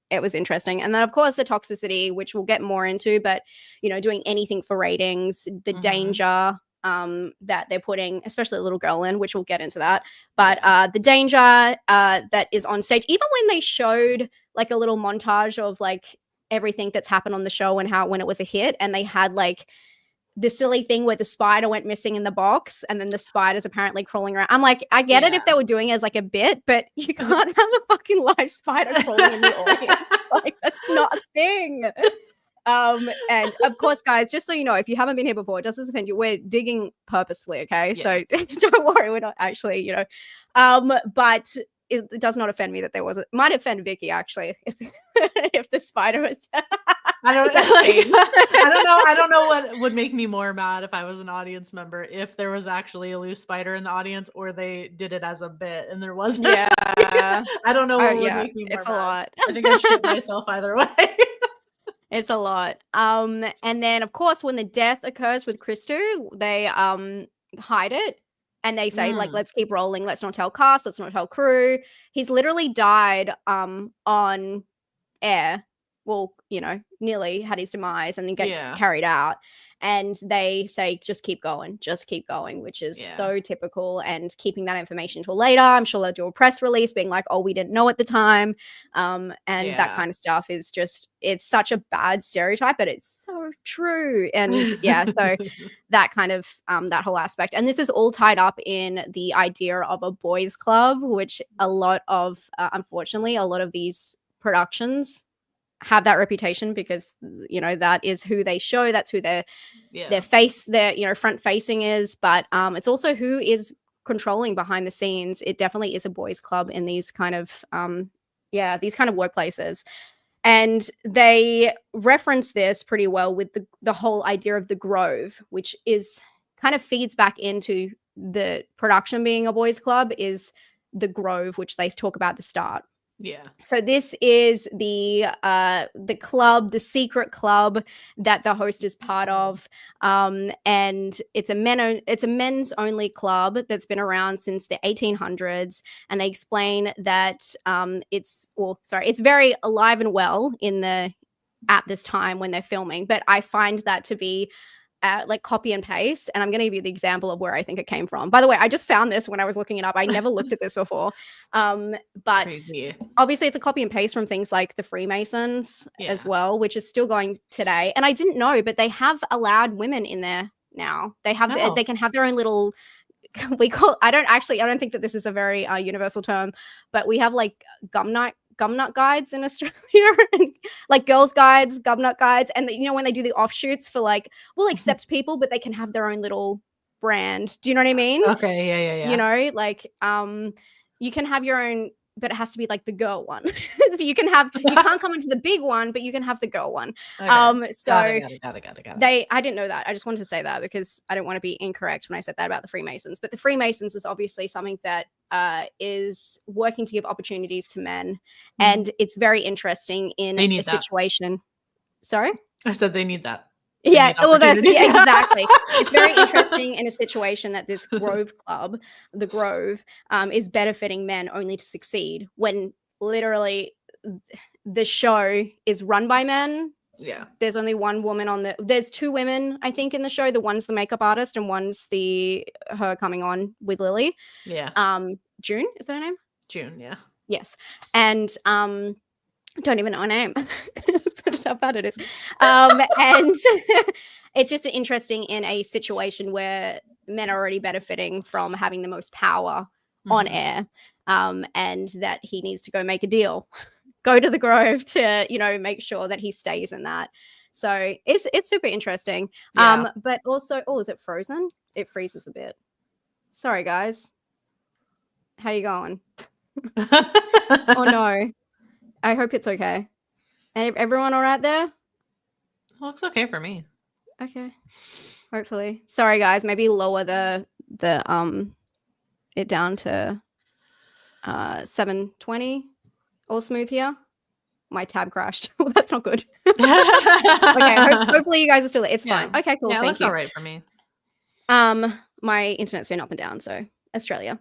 S2: it was interesting. And then, of course, the toxicity, which we'll get more into, but, you know, doing anything for ratings, the danger that they're putting, especially a little girl in, which we'll get into that. But the danger that is on stage, even when they showed like a little montage of like everything that's happened on the show and how when it was a hit, and they had like the silly thing where the spider went missing in the box and then the spider's apparently crawling around. I'm like, I get it if they were doing it as like a bit, but you can't have a fucking live spider crawling in the audience. Like, that's not a thing. And of course, guys, just so you know, if you haven't been here before, it doesn't offend you. We're digging purposefully, okay? So don't worry, we're not actually, you know. But it does not offend me that there was it might offend Vicky actually if the spider was
S3: I don't know what would make me more mad if I was an audience member, if there was actually a loose spider in the audience or they did it as a bit and there wasn't.
S2: Yeah.
S3: I don't know what would make me more
S2: it's
S3: mad.
S2: A lot.
S3: I think I shit myself either way.
S2: It's a lot. And then of course when the death occurs with Christo, they hide it. And they say, like, let's keep rolling. Let's not tell cast. Let's not tell crew. He's literally died on air. Well, you know, nearly had his demise and then gets carried out. And they say, just keep going, which is so typical. And keeping that information till later. I'm sure they'll do a press release being like, oh, we didn't know at the time. And that kind of stuff is just, it's such a bad stereotype, but it's so true. And so that kind of, that whole aspect. And this is all tied up in the idea of a boys club, which a lot of, unfortunately, a lot of these productions have that reputation because, you know, that is who they show, that's who their front facing is, but it's also who is controlling behind the scenes. It definitely is a boys club in these kind of workplaces, and they reference this pretty well with the whole idea of the Grove, which is kind of feeds back into the production being a boys club, is the Grove, which they talk about at the start.
S3: Yeah.
S2: So this is the club, the secret club that the host is part of, and it's a men's only club that's been around since the 1800s. And they explain that it's very alive and well at this time when they're filming. But I find that to be like copy and paste, and I'm going to give you the example of where I think it came from. By the way, I just found this when I was looking it up. I never looked at this before, but
S3: Crazy.
S2: Obviously it's a copy and paste from things like the Freemasons as well, which is still going today. And I didn't know, but they have allowed women in there now. They can have their own little I don't think that this is a very universal term, but we have like gumnut guides in Australia, and like girls guides, gumnut guides, and you know when they do the offshoots for like, we'll accept people, but they can have their own little brand. Do you know what I mean?
S3: Okay, yeah.
S2: You know, like you can have your own, but it has to be like the girl one. So you can't come into the big one, but you can have the girl one.
S3: Okay.
S2: Got
S3: it.
S2: I didn't know that. I just wanted to say that because I don't want to be incorrect when I said that about the Freemasons. But the Freemasons is obviously something that is working to give opportunities to men, and it's very interesting in a situation. Sorry?
S3: I said they need that.
S2: Yeah, well, exactly. It's very interesting in a situation that this Grove Club, the Grove, is benefiting men only to succeed, when literally the show is run by men.
S3: Yeah.
S2: There's only one woman there's two women, I think, in the show. The one's the makeup artist and one's her coming on with Lily.
S3: Yeah.
S2: June, is that her name?
S3: June, yeah.
S2: Yes. And don't even know her name. That's how bad it is. And it's just interesting in a situation where men are already benefiting from having the most power on air, and that he needs to go make a deal, go to the Grove to, you know, make sure that he stays in that. So it's super interesting.
S3: Yeah.
S2: But also, is it frozen? It freezes a bit. Sorry, guys. How you going? Oh no. I hope it's okay. And everyone all right there?
S3: Looks okay for me.
S2: Okay. Hopefully. Sorry guys, maybe lower the it down to 720. All smooth here. My tab crashed. Well, that's not good. Okay, hopefully you guys are still there. It's fine. Okay, cool.
S3: Yeah,
S2: Thank you.
S3: all right for me.
S2: My internet's been up and down, so Australia.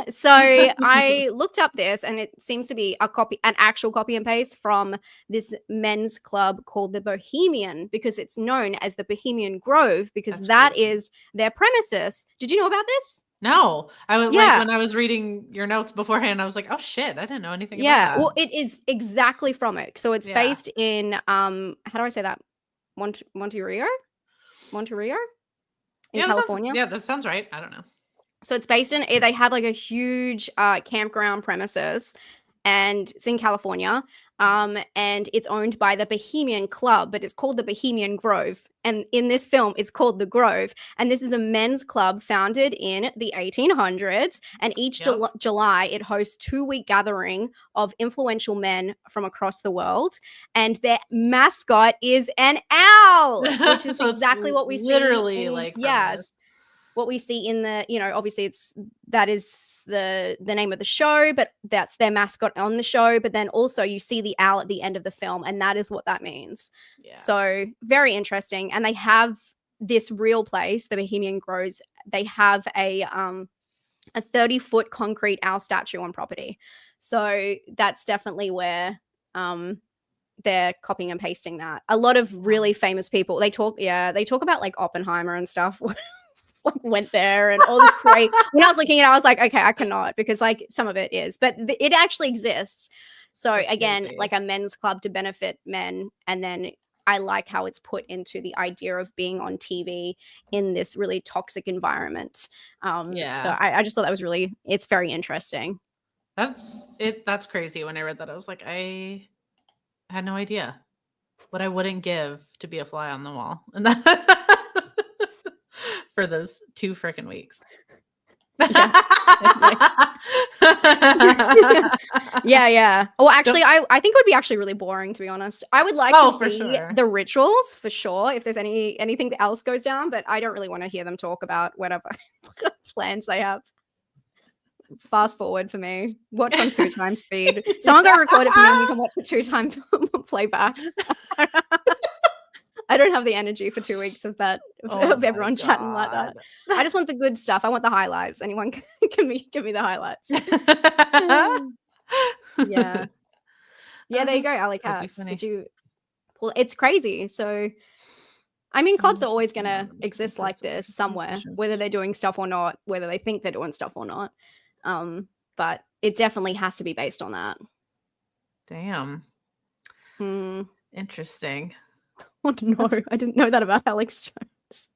S2: So I looked up this, and it seems to be an actual copy and paste from this men's club called the Bohemian, because it's known as the Bohemian Grove, because that is their premises. Did you know about this?
S3: No, I was like, when I was reading your notes beforehand, I was like, oh shit, I didn't know anything about that.
S2: Well, it is exactly from it. So it's based in how do I say that? Monterio? Monterey in
S3: Yeah,
S2: California.
S3: that sounds right. I don't know.
S2: So it's based in, they have like a huge campground premises, and it's in California. And it's owned by the Bohemian Club, but it's called the Bohemian Grove. And in this film, it's called the Grove. And this is a men's club founded in the 1800s. And each July, it hosts 2-week gathering of influential men from across the world. And their mascot is an owl, which is
S3: So
S2: exactly what we
S3: literally
S2: see.
S3: like
S2: Yes. What we see in the, obviously that is the name of the show, but that's their mascot on the show. But then also you see the owl at the end of the film, and that is what that means.
S3: Yeah.
S2: So very interesting. And they have this real place, the Bohemian Groves. They have a 30-foot concrete owl statue on property. So that's definitely where they're copying and pasting that. A lot of really famous people, they talk about like Oppenheimer and stuff. Like went there and all this great. When I was looking at it, I was like, okay, I cannot, because like some of it is, but it actually exists. So
S3: That's
S2: again,
S3: crazy.
S2: like a men's club to benefit men. And then I like how it's put into the idea of being on TV in this really toxic environment. So I just thought that was it's very interesting.
S3: That's crazy. When I read that, I was like, I had no idea what I wouldn't give to be a fly on the wall. And that for those 2 freaking weeks.
S2: Yeah. Well, actually, I think it would be actually really boring, to be honest. I would like to see the rituals for sure, if there's anything else goes down, but I don't really want to hear them talk about whatever plans they have. Fast forward for me. Watch on 2 times speed. Someone go record it for me and we can watch it 2 times playback. I don't have the energy for 2 weeks of that, of everyone chatting like that. I just want the good stuff. I want the highlights. Anyone can give me the highlights. Yeah. Yeah, there you go, Alley Cats. Did you? Well, it's crazy. So, I mean, clubs are always going to exist like this somewhere, whether they're doing stuff or not, whether they think they're doing stuff or not. But it definitely has to be based on that.
S3: Damn. Interesting.
S2: Oh no, I didn't know that about Alex Jones.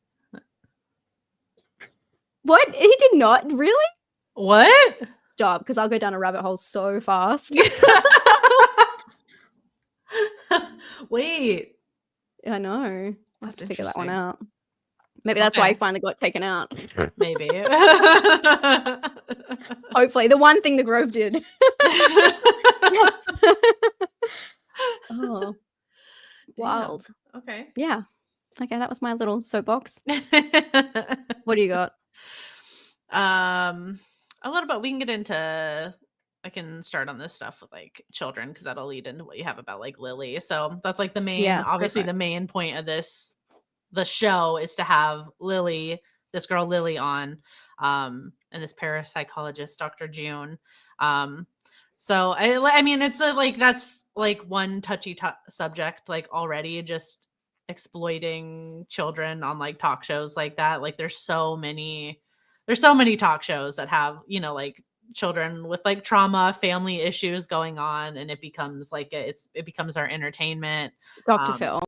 S2: What? He did not? Really?
S3: What?
S2: Stop, because I'll go down a rabbit hole so fast.
S3: Wait.
S2: I know. I'll have to figure that one out. Maybe that's why he finally got taken out.
S3: Maybe.
S2: Hopefully. The one thing the Grove did. Yes. Oh. Wild.
S3: Damn. Okay.
S2: Yeah. Okay, that was my little soapbox. What do you got?
S3: A little bit. We can get into, I can start on this stuff with like children, because that'll lead into what you have about like Lily. So that's like the main, obviously the main point of the show is to have Lily, this girl Lily on, and this parapsychologist, Dr. June. So I mean, it's like, that's like one touchy subject, like already, just exploiting children on like talk shows like that. Like there's so many talk shows that have, like children with like trauma, family issues going on, and it becomes like it becomes our entertainment.
S2: Dr. Phil.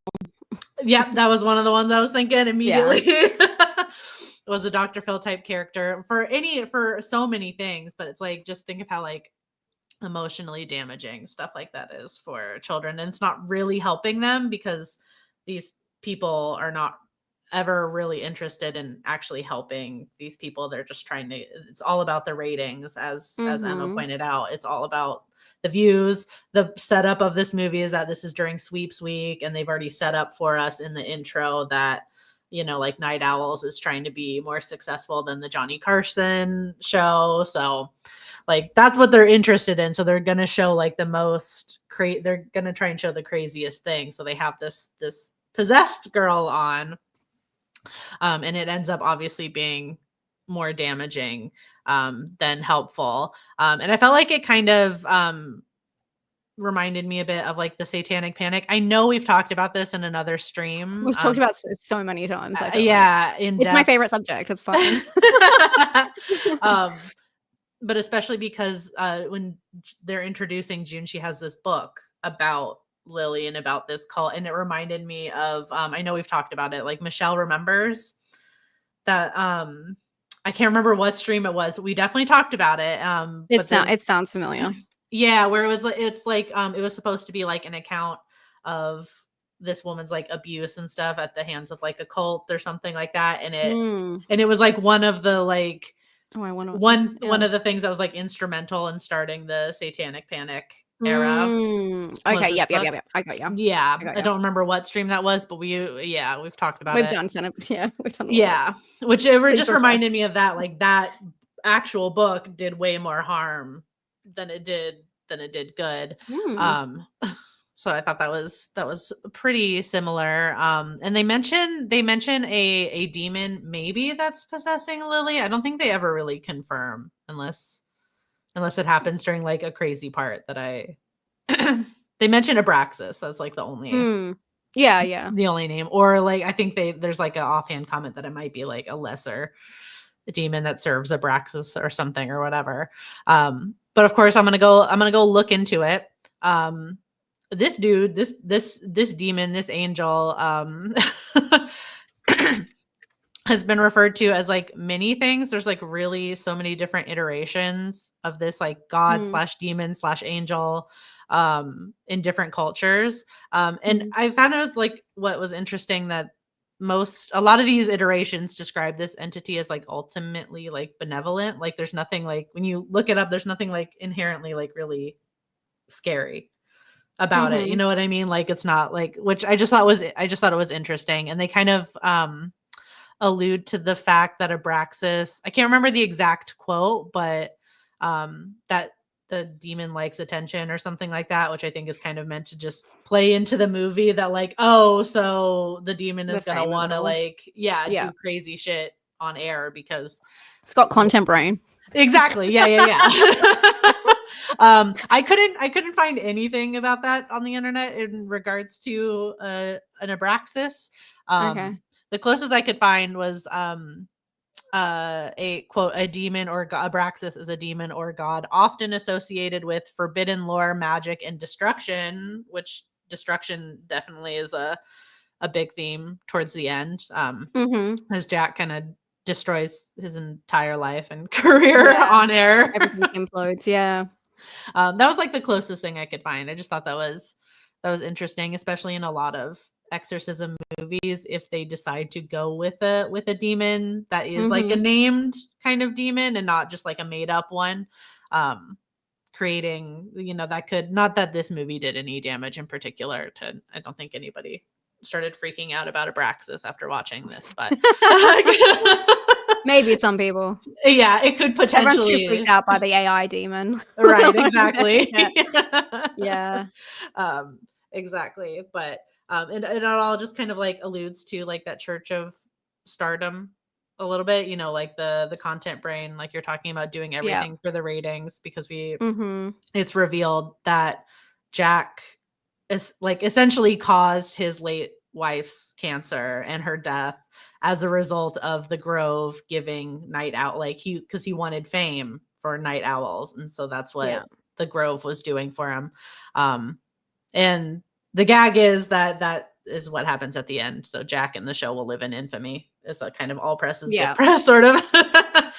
S3: Yep, that was one of the ones I was thinking immediately. It was a Dr. Phil type character for so many things, but it's like, just think of how like emotionally damaging stuff like that is for children, and it's not really helping them, because these people are not ever really interested in actually helping these people. They're just trying to, it's all about the ratings, as Emma pointed out. It's all about the views. The setup of this movie is that this is during sweeps week, and they've already set up for us in the intro that, like Night Owls is trying to be more successful than the Johnny Carson show. So like, that's what they're interested in. So they're going to show like the most they're going to try and show the craziest thing. So they have this possessed girl on, and it ends up obviously being more damaging than helpful. And I felt like it kind of reminded me a bit of like the Satanic Panic. I know we've talked about this in another stream.
S2: We've talked about it so many times.
S3: It's
S2: my favorite subject. It's fun.
S3: But especially because when they're introducing June, she has this book about Lily and about this cult, and it reminded me of I know we've talked about it, like Michelle remembers that I can't remember what stream it was. We definitely talked about it.
S2: It sounds familiar.
S3: Yeah, where it's like it was supposed to be like an account of this woman's like abuse and stuff at the hands of like a cult or something like that, and it was like one of the like
S2: I wonder
S3: one of the things that was like instrumental in starting the Satanic Panic era.
S2: Okay, yep. I got you.
S3: Yeah, I don't remember what stream that was, but we've talked about it.
S2: We've done we've done
S3: which it just reminded me of that. Like that actual book did way more harm than it did good. So I thought that was pretty similar. And they mention a demon maybe that's possessing Lily. I don't think they ever really confirm unless it happens during like a crazy part that I they mention Abraxas. That's like the only the only name. Or like I think there's like an offhand comment that it might be like a lesser demon that serves Abraxas or something or whatever. But of course I'm gonna go look into it. This dude, this demon, this angel has been referred to as like many things. There's like really so many different iterations of this like god / demon / angel in different cultures. And I found it was like what was interesting that a lot of these iterations describe this entity as like ultimately like benevolent. Like there's nothing like when you look it up, there's nothing like inherently like really scary about it. You know what I mean? Like it's not like, which I just thought it was interesting. And they kind of allude to the fact that Abraxas, I can't remember the exact quote, but that the demon likes attention or something like that, which I think is kind of meant to just play into the movie that like, oh, so the demon is going to want to like, do crazy shit on air because
S2: it's got content brain.
S3: Exactly. Yeah. I couldn't find anything about that on the internet in regards to an Abraxas.
S2: Okay.
S3: The closest I could find was a quote, a demon or Abraxas is a demon or god often associated with forbidden lore, magic, and destruction, which destruction definitely is a big theme towards the end. As Jack kind of destroys his entire life and career on air.
S2: Everything implodes. Yeah.
S3: That was like the closest thing I could find. I just thought that was interesting, especially in a lot of exorcism movies, if they decide to go with a demon that is like a named kind of demon and not just like a made up one, creating, that could, not that this movie did any damage in particular I don't think anybody started freaking out about Abraxas after watching this, but
S2: maybe some people.
S3: Yeah, it could potentially.
S2: Everyone's too freaked out by the AI demon.
S3: Right, exactly.
S2: Yeah.
S3: Exactly. But and it all just kind of like alludes to like that Church of Stardom a little bit, like the content brain, like you're talking about doing everything for the ratings, because it's revealed that Jack is like essentially caused his late wife's cancer and her death as a result of the Grove giving night out, like because he wanted fame for night owls, and so that's what the Grove was doing for him. And the gag is that is what happens at the end. So Jack in the show will live in infamy. It's a kind of all press is good press sort of.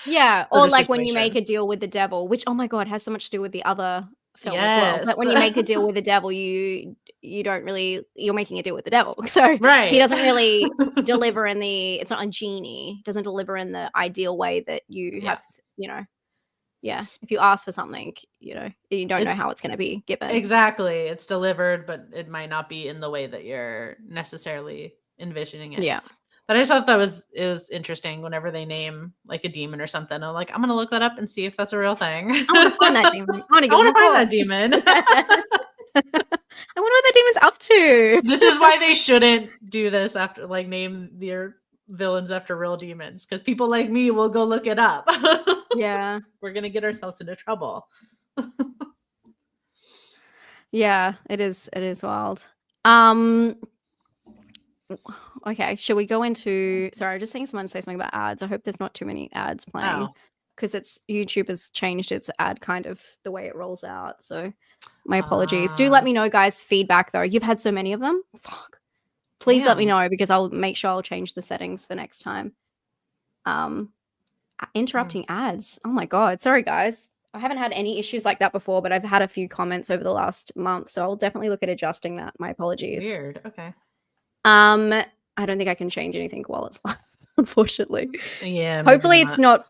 S2: Yeah, or like when you make a deal with the devil, which oh my god has so much to do with the other film as well. But when you make a deal with the devil, you don't really, you're making a deal with the devil. So he doesn't really deliver in the, it's not a genie, doesn't deliver in the ideal way that you have, if you ask for something, you don't know how it's going to be given.
S3: Exactly. It's delivered, but it might not be in the way that you're necessarily envisioning it.
S2: Yeah.
S3: But I just thought it was interesting whenever they name like a demon or something. I'm like, I'm going to look that up and see if that's a real thing.
S2: I want to find that demon. I
S3: want to find that demon.
S2: I wonder what that demon's up to.
S3: This is why they shouldn't do this after, like, name their villains after real demons, because people like me will go look it up.
S2: Yeah.
S3: We're going to get ourselves into trouble.
S2: Yeah, it is wild. Okay, should we go into, sorry, I'm just seeing someone say something about ads. I hope there's not too many ads playing. because it's YouTube has changed its ad kind of the way it rolls out. So my apologies. Do let me know, guys. Feedback though. You've had so many of them. Fuck. Please let me know because I'll make sure I'll change the settings for next time. Interrupting ads. Oh my god. Sorry, guys. I haven't had any issues like that before, but I've had a few comments over the last month, so I'll definitely look at adjusting that. My apologies.
S3: Weird. Okay.
S2: I don't think I can change anything while it's live, unfortunately.
S3: Yeah.
S2: Hopefully it's not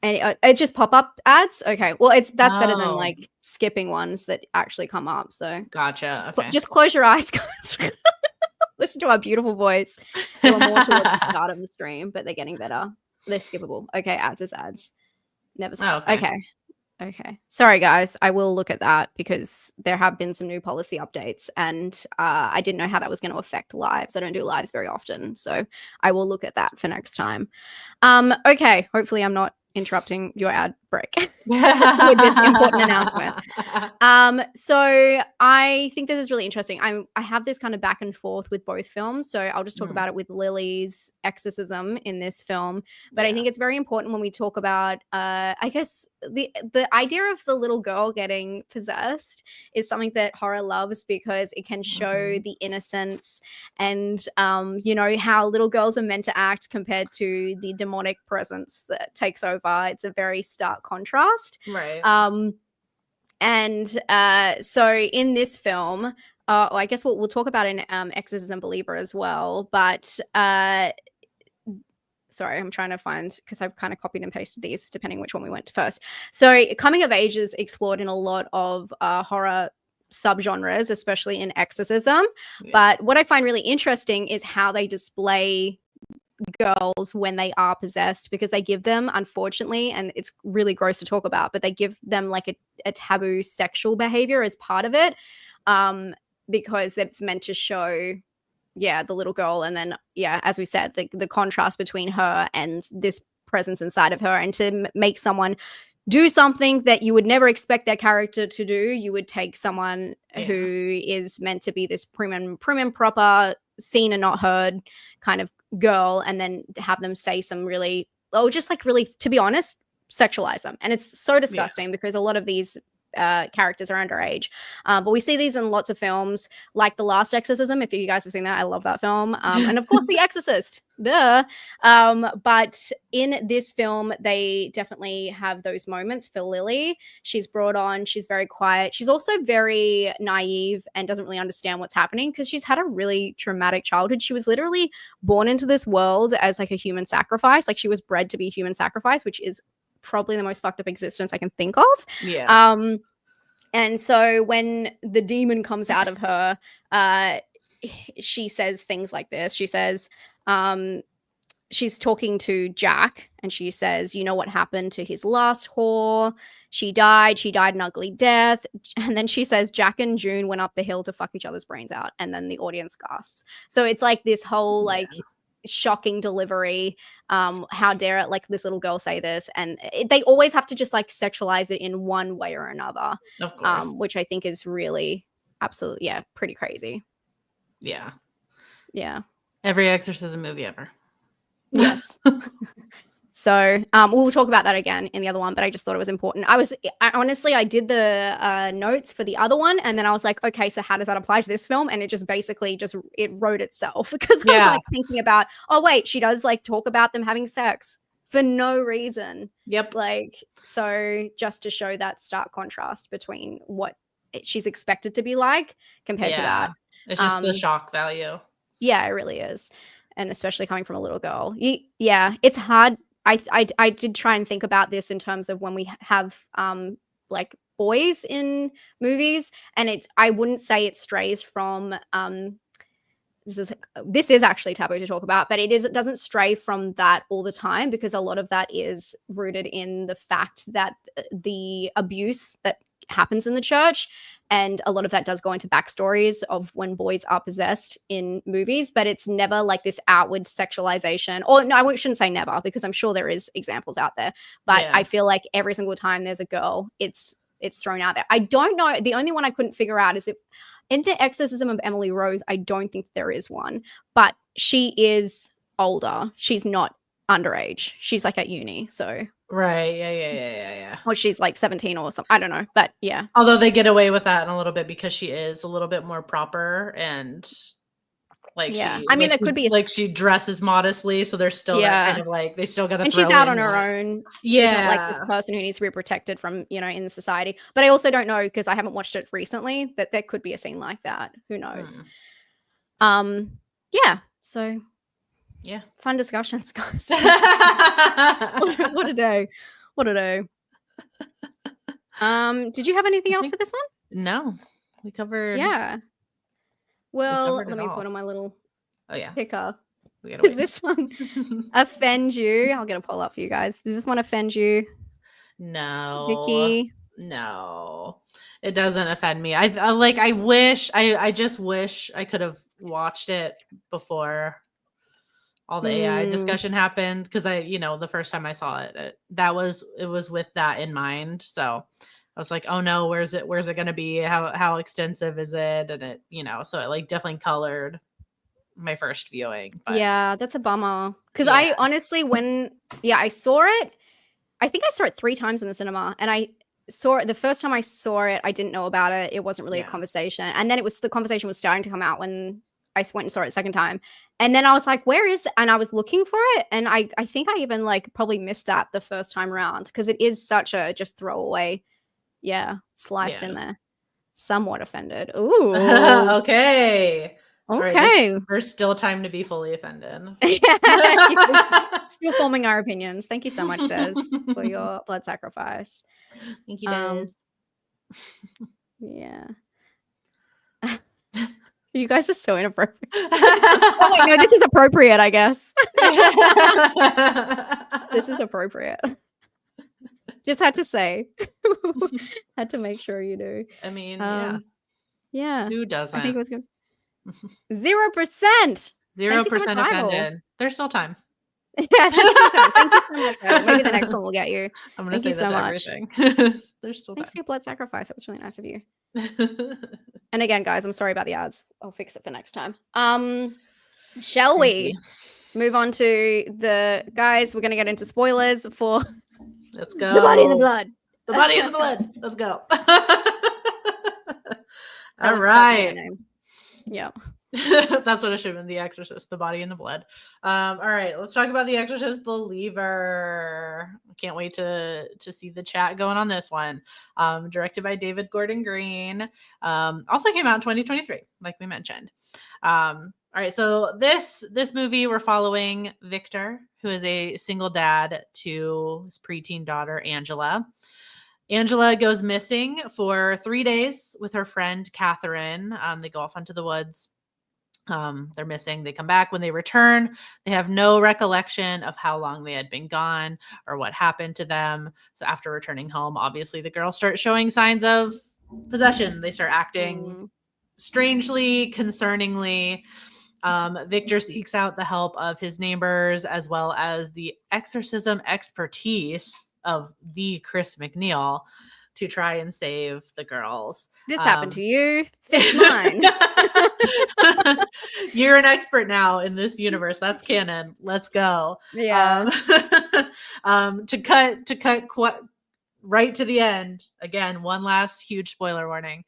S2: any. It's just pop-up ads. Okay. Well, that's better than
S3: Oh.
S2: like skipping ones that actually come up. So
S3: Gotcha. Okay.
S2: just close your eyes, guys. Listen to our beautiful voice. They were more towards the start of the stream, but they're getting better. They're skippable. Okay, ads is ads. Never stop.
S3: Oh, okay.
S2: Okay. Sorry, guys. I will look at that because there have been some new policy updates and I didn't know how that was going to affect lives. I don't do lives very often, so I will look at that for next time. Okay. Hopefully I'm not interrupting your ad break with this important announcement. So I think this is really interesting. I have this kind of back and forth with both films, so I'll just talk about it with Lily's exorcism in this film. But I think it's very important when we talk about I guess the idea of the little girl getting possessed is something that horror loves because it can show the innocence and you know how little girls are meant to act compared to the demonic presence that takes over. It's a very stark contrast.
S3: Right.
S2: So in this film, I guess we'll talk about in Exorcist Believer as well. But sorry, I'm trying to find because I've kind of copied and pasted these depending which one we went to first. So coming of age is explored in a lot of horror subgenres, especially in exorcism. Yeah. But what I find really interesting is how they display girls when they are possessed, because they give them, unfortunately, and it's really gross to talk about, but they give them like a taboo sexual behavior as part of it, because it's meant to show the little girl, and then as we said, the contrast between her and this presence inside of her, and to make someone do something that you would never expect their character to do. You would take someone who is meant to be this prim and proper, seen and not heard kind of girl, and then have them say some really, to be honest, sexualize them. And it's so disgusting because a lot of these characters are underage. But we see these in lots of films, like The Last Exorcism. If you guys have seen that, I love that film. And of course, The Exorcist. Duh. But in this film, they definitely have those moments for Lily. She's brought on, she's very quiet. She's also very naive and doesn't really understand what's happening because she's had a really traumatic childhood. She was literally born into this world as like a human sacrifice. Like she was bred to be a human sacrifice, which is probably the most fucked up existence I can think of. And so when the demon comes out of her, she says things like this. She says, she's talking to Jack, and she says, you know what happened to his last whore? She died an ugly death. And then she says, Jack and June went up the hill to fuck each other's brains out. And then the audience gasps. So it's like this whole like shocking delivery. How dare it, like this little girl say this? And they always have to just like sexualize it in one way or another,
S3: of course. Which
S2: I think is really absolutely pretty crazy.
S3: Yeah
S2: Every
S3: exorcism movie ever.
S2: Yes. So we'll talk about that again in the other one, but I just thought it was important. I did the notes for the other one, and then I was like, okay, so how does that apply to this film? And it just basically it wrote itself because I was like thinking about, oh wait, she does like talk about them having sex for no reason.
S3: Yep.
S2: Like, so just to show that stark contrast between what she's expected to be like compared to that.
S3: It's just the shock value.
S2: Yeah, it really is. And especially coming from a little girl. It's hard. I did try and think about this in terms of when we have like boys in movies, and I wouldn't say it strays from this is actually taboo to talk about, but it doesn't stray from that all the time, because a lot of that is rooted in the fact that the abuse that happens in the church, and a lot of that does go into backstories of when boys are possessed in movies, but it's never like this outward sexualization. Or no, I shouldn't say never, because I'm sure there is examples out there, but I feel like every single time there's a girl, it's thrown out there. I don't know. The only one I couldn't figure out is if in The Exorcism of Emily Rose, I don't think there is one, but she is older. She's not underage. She's like at uni, so
S3: Right. Yeah.
S2: or she's like 17 or something. I don't know, but yeah.
S3: Although they get away with that in a little bit because she is a little bit more proper and like
S2: Yeah. I mean, it could be
S3: she dresses modestly, so there's still that kind
S2: Yeah.
S3: of like they still got to
S2: and
S3: throw
S2: she's out
S3: in
S2: on her
S3: that.
S2: own.
S3: Yeah.
S2: She's not like this person who needs to be protected from, in the society. But I also don't know because I haven't watched it recently that there could be a scene like that. Who knows? Yeah. So
S3: Yeah.
S2: fun discussions, guys. What a day. What a day. Did you have anything else for this one?
S3: No. We covered
S2: Yeah. Well,
S3: covered it
S2: let me
S3: all.
S2: put on my little
S3: yeah.
S2: ticker.
S3: We gotta
S2: Does
S3: wait.
S2: this one offend you? I'll get a poll up for you guys. Does this one offend you?
S3: No.
S2: Vicky?
S3: No. It doesn't offend me. I just wish I could have watched it before all the AI discussion happened because the first time I saw it was with that in mind. So I was like, oh no, where's it going to be? How extensive is it? And it, so it like definitely colored my first viewing. But
S2: Yeah, that's a bummer. Because
S3: Yeah.
S2: I honestly, I saw it, I think I saw it 3 times in the cinema. And I saw it, the first time I saw it, I didn't know about it. It wasn't really a conversation. And then the conversation was starting to come out when I went and saw it a second time. And then I was like, where is it? And I was looking for it. And I think I even like probably missed that the first time around because it is such a just throwaway. Yeah, sliced in there. Somewhat offended. Ooh.
S3: Okay. All right,
S2: Okay.
S3: there's still time to be fully offended.
S2: Still forming our opinions. Thank you so much, Des, for your blood sacrifice.
S3: Thank you, Des.
S2: Yeah. You guys are so inappropriate. Oh wait, no, this is appropriate, I guess. This is appropriate. Just had to say. Had to make sure you do.
S3: I mean,
S2: yeah.
S3: Who doesn't?
S2: I think it was good. 0%.
S3: 0% offended. There's still time.
S2: Yeah, there's still time. Thank you so much. Though. Maybe the next one will get you.
S3: I'm gonna
S2: say
S3: that
S2: so
S3: to
S2: much.
S3: Everything. There's still
S2: Thanks
S3: time.
S2: for your blood sacrifice. That was really nice of you. And again, guys, I'm sorry about the ads. I'll fix it for next time. Shall we move on to the guys? We're gonna get into spoilers for
S3: Let's go.
S2: The Body and the Blood.
S3: The Body and the Blood. Let's go. All right.
S2: Yeah.
S3: That's what it should have been. The Exorcist, The Body and the Blood. All right, let's talk about The Exorcist Believer. I can't wait to see the chat going on this one. Directed by David Gordon Green. Also came out in 2023, like we mentioned. All right, so this movie, we're following Victor, who is a single dad to his preteen daughter, Angela. Angela goes missing for 3 days with her friend, Catherine. They go off into the woods. They're missing. They come back. When they return, they have no recollection of how long they had been gone or what happened to them. So after returning home, obviously the girls start showing signs of possession. They start acting strangely, concerningly. Victor seeks out the help of his neighbors as well as the exorcism expertise of the Chris McNeil to try and save the girls.
S2: This happened to you. Fix mine.
S3: You're an expert now in this universe. That's canon. Let's go.
S2: Yeah.
S3: To cut quite right to the end. Again, one last huge spoiler warning.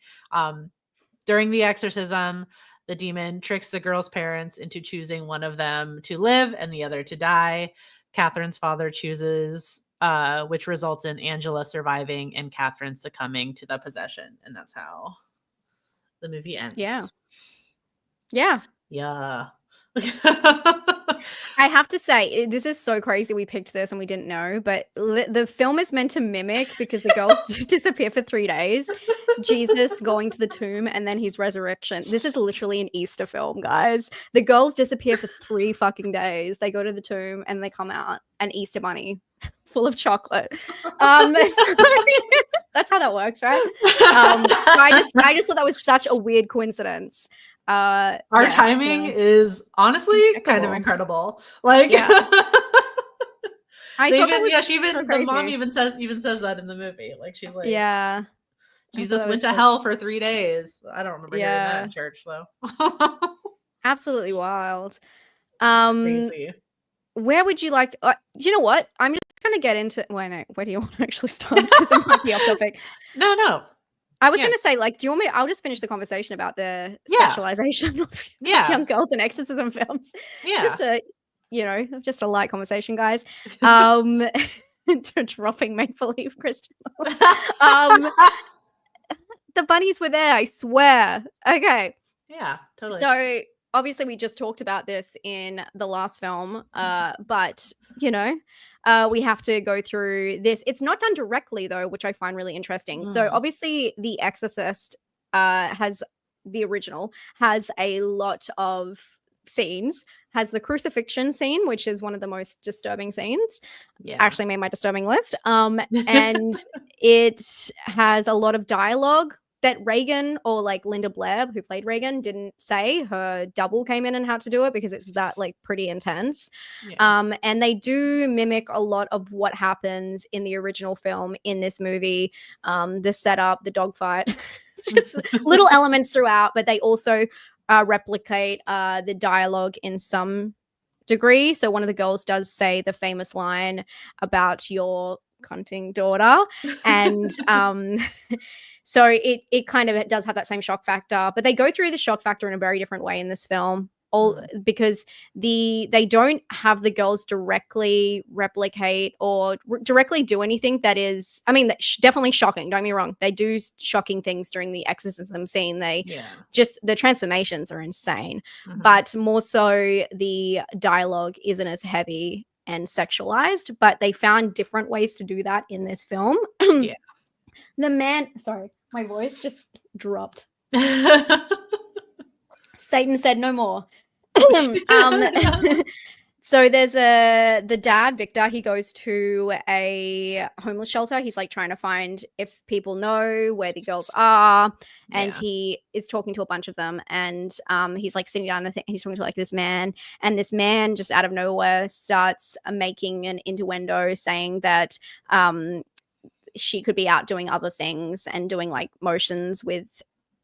S3: During the exorcism, the demon tricks the girls' parents into choosing one of them to live and the other to die. Catherine's father chooses, which results in Angela surviving and Catherine succumbing to the possession. And that's how the movie ends.
S2: Yeah. Yeah.
S3: I
S2: have to say, this is so crazy we picked this and we didn't know, but the film is meant to mimic, because the girls disappear for 3 days, Jesus going to the tomb and then his resurrection. This is literally an Easter film, guys. The girls disappear for 3 fucking days. They go to the tomb and they come out an Easter bunny full of chocolate. That's how that works, right? I just thought that was such a weird coincidence.
S3: Our timing is honestly kind of incredible. Like, the mom even says that in the movie. Like, she's like, yeah, Jesus went to hell for 3 days. I don't remember hearing that in church though.
S2: Absolutely wild.
S3: Crazy.
S2: where would you like? You know what? I'm just gonna get into. Wait, no. Where do you want to actually start? Because it might be off topic.
S3: No.
S2: I was
S3: Yeah.
S2: gonna say, like, do you want me? I'll just finish the conversation about the
S3: Yeah.
S2: sexualization of
S3: Yeah.
S2: young girls in exorcism films.
S3: Yeah.
S2: Just a light conversation, guys. Dropping make believe Christian. The bunnies were there, I swear. Okay.
S3: Yeah, totally.
S2: So obviously we just talked about this in the last film, but we have to go through this. It's not done directly though, which I find really interesting. So obviously The Exorcist has the original has a lot of scenes, has the crucifixion scene, which is one of the most disturbing scenes.
S3: Yeah.
S2: Actually made my disturbing list. And it has a lot of dialogue that Reagan, or like Linda Blair, who played Reagan, didn't say. Her double came in and had to do it because it's that like pretty intense.
S3: Yeah.
S2: And they do mimic a lot of what happens in the original film in this movie. The setup, the dogfight, just little elements throughout, but they also replicate the dialogue in some degree. So one of the girls does say the famous line about your cunting daughter, and so it kind of does have that same shock factor, but they go through the shock factor in a very different way in this film, because they don't have the girls directly replicate or directly do anything that is, I mean, that's definitely shocking, don't get me wrong, they do shocking things during the exorcism scene. Just the transformations are insane, but more so the dialogue isn't as heavy and sexualized, but they found different ways to do that in this film.
S3: Yeah.
S2: The man, sorry, my voice just dropped. Satan said no more. So there's the dad, Victor, he goes to a homeless shelter. He's like trying to find if people know where the girls are. And he is talking to a bunch of them. And he's like sitting down and he's talking to like this man. And this man just out of nowhere starts making an innuendo saying that she could be out doing other things and doing like motions with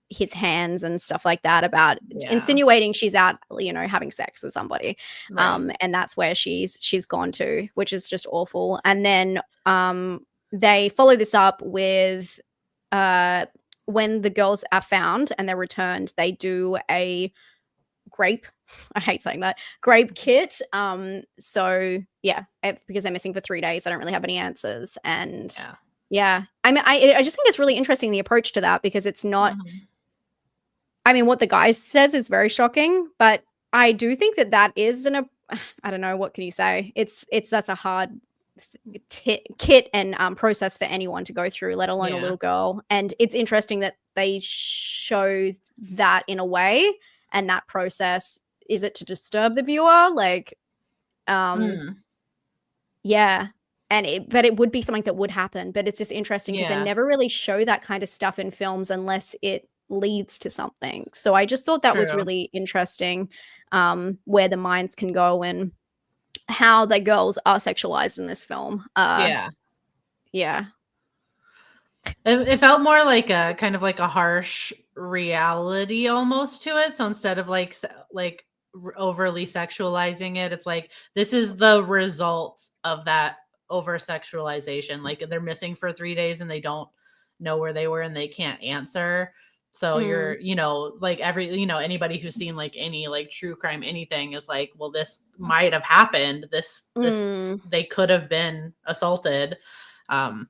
S2: his hands and stuff like that, about insinuating she's out, having sex with somebody. And that's where she's gone to, which is just awful. And then they follow this up with when the girls are found and they're returned, they do a grape, I hate saying that, grape kit. So yeah, because they're missing for 3 days, they don't really have any answers. And I mean, I just think it's really interesting, the approach to that, because it's not, I mean, what the guy says is very shocking, but I do think that is I don't know, what can you say? That's a hard kit and process for anyone to go through, let alone a little girl. And it's interesting that they show that in a way, and that process, is it to disturb the viewer? Like, yeah. But it would be something that would happen, but it's just interesting because they never really show that kind of stuff in films unless it leads to something. So I just thought that was really interesting, where the minds can go and how the girls are sexualized in this film.
S3: It felt more like a kind of like a harsh reality almost to it. So instead of like overly sexualizing it, it's like, this is the result of that over sexualization. Like, they're missing for 3 days and they don't know where they were and they can't answer. So you're, like anybody who's seen like any like true crime, anything, is like, well, this might have happened. This they could have been assaulted. And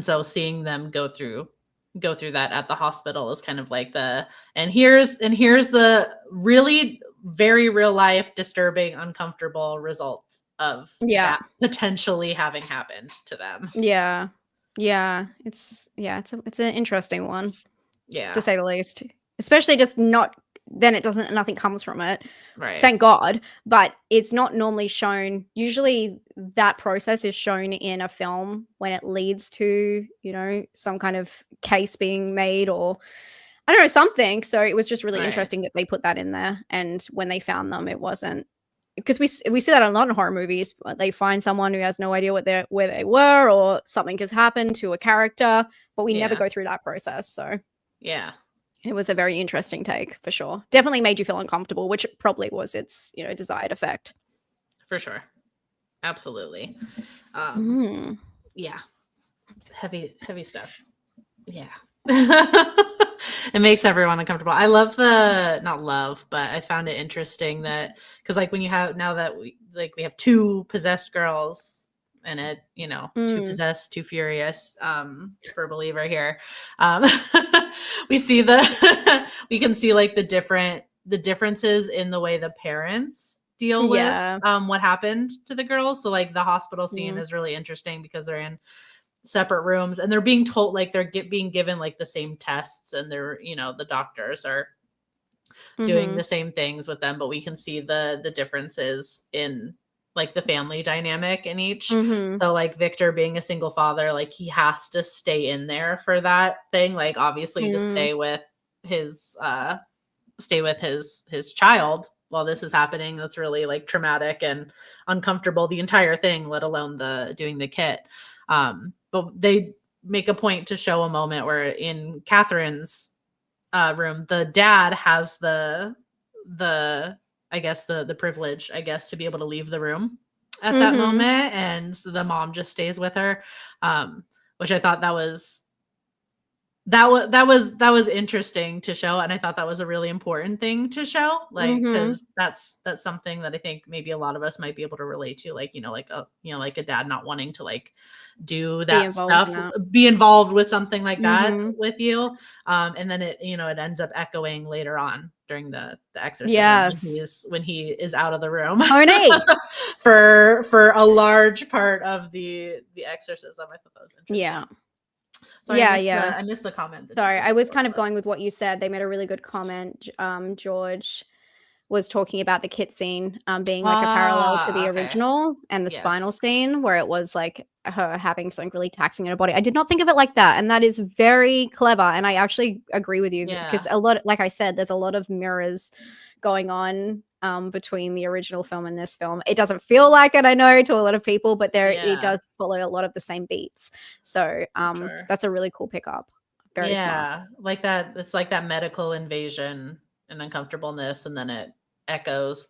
S3: so seeing them go through that at the hospital is kind of like and here's the really very real life, disturbing, uncomfortable results of that potentially having happened to them.
S2: It's an interesting one, to say the least, especially just nothing comes from it,
S3: right?
S2: Thank God. But it's not normally shown. Usually that process is shown in a film when it leads to some kind of case being made, or I don't know, something. So it was just really interesting that they put that in there. And when they found them, it wasn't, because we see that a lot in horror movies. They find someone who has no idea where they were, or something has happened to a character, but we never go through that process. So it was a very interesting take, for sure. Definitely made you feel uncomfortable, which probably was its desired effect.
S3: For sure. Absolutely.
S2: Mm.
S3: Yeah. Heavy stuff. Yeah. It makes everyone uncomfortable. I love not love, but I found it interesting that, because like when you have, now that we have two possessed girls in it, you know, two possessed, two furious, for Believer here. We see we can see like the differences in the way the parents deal with what happened to the girls. So like the hospital scene is really interesting because they're in separate rooms and they're being told, like they're being given like the same tests, and they're, you know, the doctors are doing the same things with them, but we can see the differences in like the family dynamic in each. So like Victor being a single father, like he has to stay in there for that thing, like obviously to stay with his child while this is happening. That's really like traumatic and uncomfortable, the entire thing, let alone doing the kit. But they make a point to show a moment where in Catherine's room, the dad has the I guess the privilege, I guess, to be able to leave the room at that moment, and so the mom just stays with her, which I thought that was interesting to show, and I thought that was a really important thing to show, like because that's something that I think maybe a lot of us might be able to relate to, like, you know, like a dad not wanting to like do that stuff, be involved with something like that with you, and then it, you know, it ends up echoing later on during the exorcism when he is out of the room for a large part of the exorcism. I thought that was interesting. Sorry, I missed the comment.
S2: Sorry, I was kind of going with what you said. They made a really good comment. George was talking about the kit scene being like a parallel to the original, and the spinal scene where it was like her having something really taxing in her body. I did not think of it like that, and that is very clever. And I actually agree with you because a lot, like I said, there's a lot of mirrors going on between the original film and this film. It doesn't feel like it, I know, to a lot of people, but it does follow a lot of the same beats. So that's a really cool pickup. Very smart.
S3: Like that. It's like that medical invasion and uncomfortableness, and then it echoes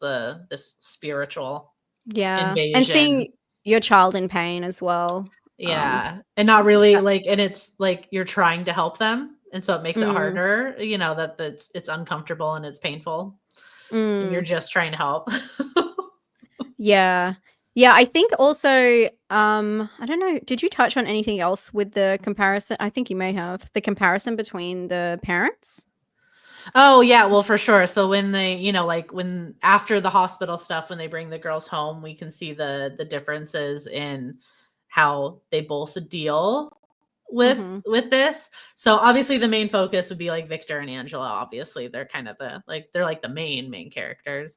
S3: this spiritual invasion.
S2: And seeing your child in pain as well.
S3: And not really like, and it's like you're trying to help them, and so it makes it harder, you know, that it's uncomfortable and it's painful. And you're just trying to help.
S2: I think also I don't know, did you touch on anything else with the comparison? I think you may have, the comparison between the parents.
S3: Oh yeah, well, for sure. So when they, you know, like when after the hospital stuff, when they bring the girls home, we can see the differences in how they both deal with this. So obviously the main focus would be like Victor and Angela. Obviously they're kind of they're like the main characters.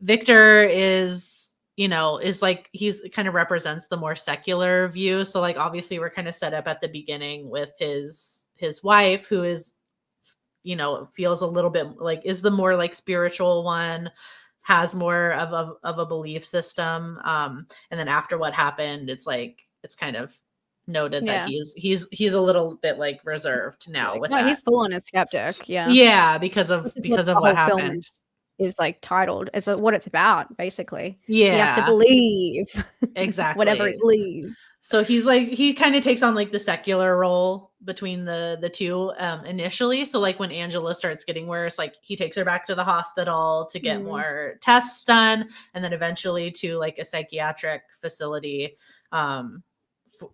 S3: Victor is, you know, is like, he's kind of represents the more secular view. So like obviously we're kind of set up at the beginning with his wife, who is, you know, feels a little bit like is the more like spiritual one, has more of a belief system. And then after what happened, it's like it's kind of noted that he's a little bit like reserved now with that.
S2: He's full on a skeptic.
S3: Because of what happened.
S2: Is like titled. It's what it's about, basically.
S3: He
S2: has to believe
S3: exactly
S2: whatever he believes.
S3: So he's like, he kind of takes on like the secular role between the two initially. So like when Angela starts getting worse, like he takes her back to the hospital to get more tests done, and then eventually to like a psychiatric facility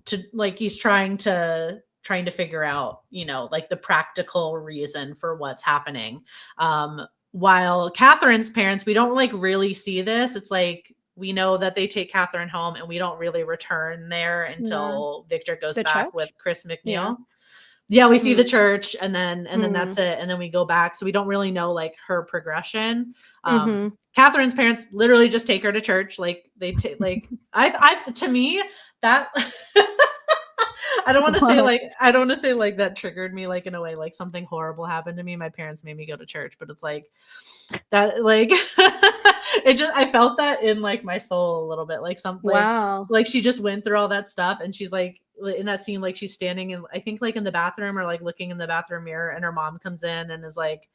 S3: to like, he's trying to figure out, you know, like the practical reason for what's happening. While Catherine's parents, we don't like really see this. It's like, we know that they take Catherine home, and we don't really return there until Victor goes back with Chris McNeil. We see the church, and then that's it. And then we go back. So we don't really know like her progression. Catherine's parents literally just take her to church. Like they take, like, to me that I don't want to say like that triggered me like in a way like something horrible happened to me. My parents made me go to church, but it's like that, like it just, I felt that in like my soul a little bit, like something like she just went through all that stuff, and she's like in that scene, like she's standing in, I think like in the bathroom or like looking in the bathroom mirror, and her mom comes in and is like,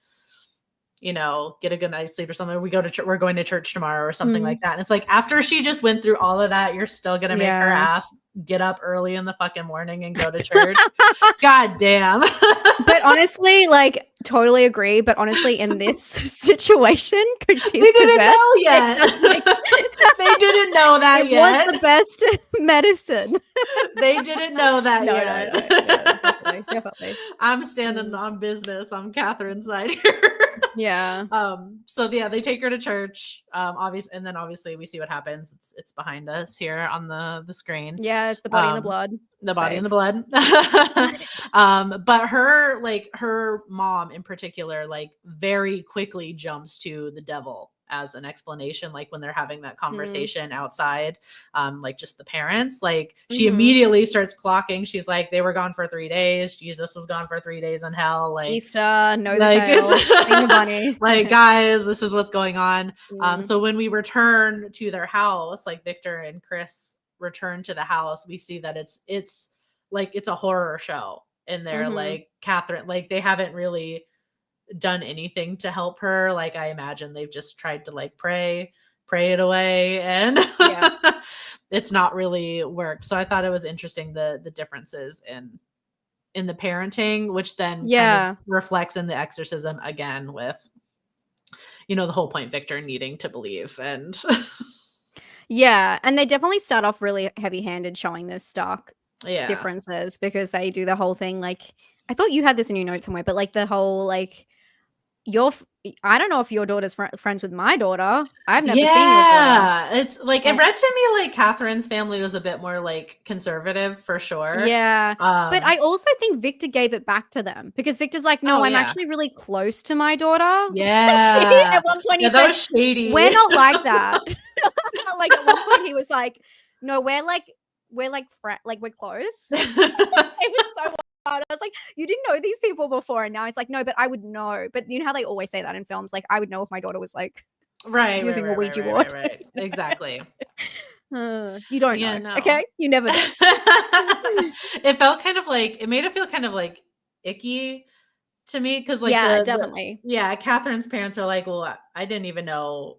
S3: you know, get a good night's sleep or something. We're going to church tomorrow or something like that. And it's like, after she just went through all of that, you're still going to make her ass get up early in the fucking morning and go to church. God damn.
S2: But honestly, like, totally agree. But honestly, in this situation, because she's
S3: They didn't
S2: possessed,
S3: know yet. They didn't know that yet.
S2: It was the best medicine.
S3: They didn't know that yet.
S2: No, definitely.
S3: I'm standing on business. I'm Catherine's side here.
S2: Yeah.
S3: So yeah, they take her to church. Obviously we see what happens. It's behind us here on the screen.
S2: Yeah, it's the body and the blood.
S3: The body and the blood. But her mom in particular, like, very quickly jumps to the devil as an explanation, like when they're having that conversation outside, like just the parents, like she immediately starts clocking. She's like, they were gone for 3 days. Jesus was gone for 3 days in hell. Like,
S2: Easter, no,
S3: like,
S2: the bunny.
S3: Like, guys, this is what's going on. So when we return to their house, like Victor and Chris return to the house, we see that it's like, it's a horror show in there. Like, Catherine, like, they haven't really done anything to help her. Like, I imagine they've just tried to like pray it away, and it's not really worked. So I thought it was interesting, the differences in the parenting, which then kind of reflects in the exorcism again, with, you know, the whole point, Victor needing to believe. And
S2: yeah, and they definitely start off really heavy-handed, showing this stark differences, because they do the whole thing, like, I thought you had this in your notes somewhere, but like the whole, like, I don't know if your daughter's friends with my daughter. I've never seen your daughter.
S3: It's like, it read to me like Catherine's family was a bit more like conservative, for sure.
S2: Yeah. But I also think Victor gave it back to them, because Victor's like, no, I'm actually really close to my daughter.
S3: Yeah.
S2: At one point he
S3: that
S2: said,
S3: was shady.
S2: we're not like that. Like, at one point he was like, no, we're close. It was so wild. I was like, you didn't know these people before, and now it's like, no, but I would know. But you know how they always say that in films, like, I would know if my daughter was like using a Ouija board.
S3: Right. Exactly.
S2: You don't know. No. Okay, you never know.
S3: It felt kind of like, it made it feel kind of like icky to me, because like,
S2: definitely.
S3: Catherine's parents are like, well, I didn't even know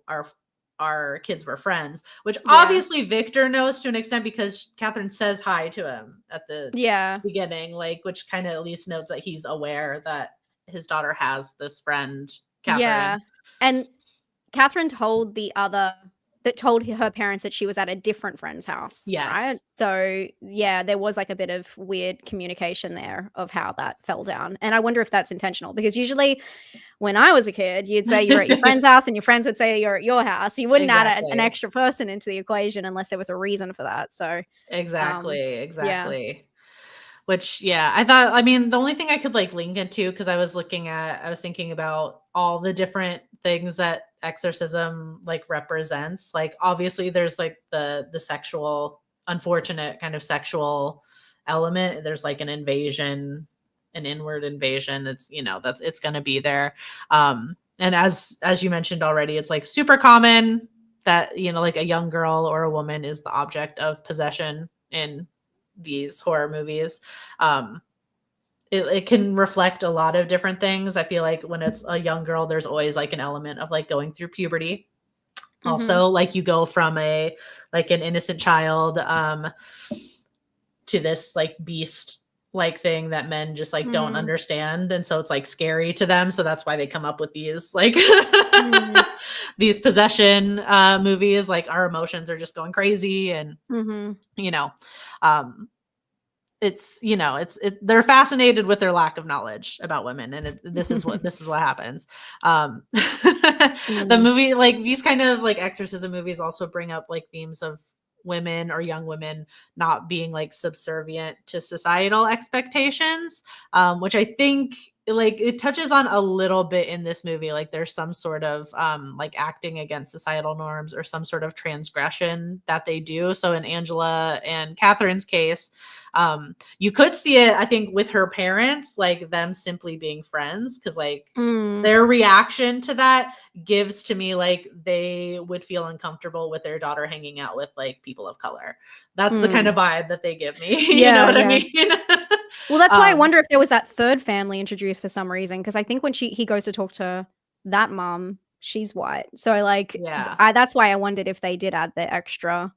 S3: our kids were friends, which obviously Victor knows to an extent, because Catherine says hi to him at the beginning, like, which kind of at least notes that he's aware that his daughter has this friend, Catherine.
S2: Yeah, and Catherine told her parents that she was at a different friend's house.
S3: Yes.
S2: Right? So yeah, there was like a bit of weird communication there of how that fell down. And I wonder if that's intentional, because usually when I was a kid, you'd say you're at your friend's house and your friends would say you're at your house. You wouldn't add an extra person into the equation unless there was a reason for that. So
S3: exactly. Yeah. Which, I thought, I mean, the only thing I could like link it to, because I was thinking about all the different things that exorcism like represents. Like, obviously there's like the sexual, unfortunate kind of sexual element. There's like an invasion, an inward invasion. It's, you know, it's going to be there. And as you mentioned already, it's like super common that, you know, like a young girl or a woman is the object of possession in these horror movies. It can reflect a lot of different things. I feel like when it's a young girl, there's always like an element of like going through puberty. Also, like, you go from an innocent child to this like beast like thing that men just like don't understand, and so it's like scary to them. So that's why they come up with these like these possession movies. Like, our emotions are just going crazy, and you know, it's, you know, they're fascinated with their lack of knowledge about women, and this is what happens. The movie, like, these kind of like exorcism movies also bring up like themes of women or young women not being like subservient to societal expectations, which I think like it touches on a little bit in this movie. Like, there's some sort of like acting against societal norms or some sort of transgression that they do. So in Angela and Catherine's case, you could see it, I think, with her parents, like them simply being friends, because like their reaction to that gives to me like they would feel uncomfortable with their daughter hanging out with like people of color. That's the kind of vibe that they give me. You know what I mean?
S2: Well, that's why I wonder if there was that third family introduced for some reason, because I think when he goes to talk to that mom, she's white. So like,
S3: Yeah.
S2: that's why I wondered if they did add the extra,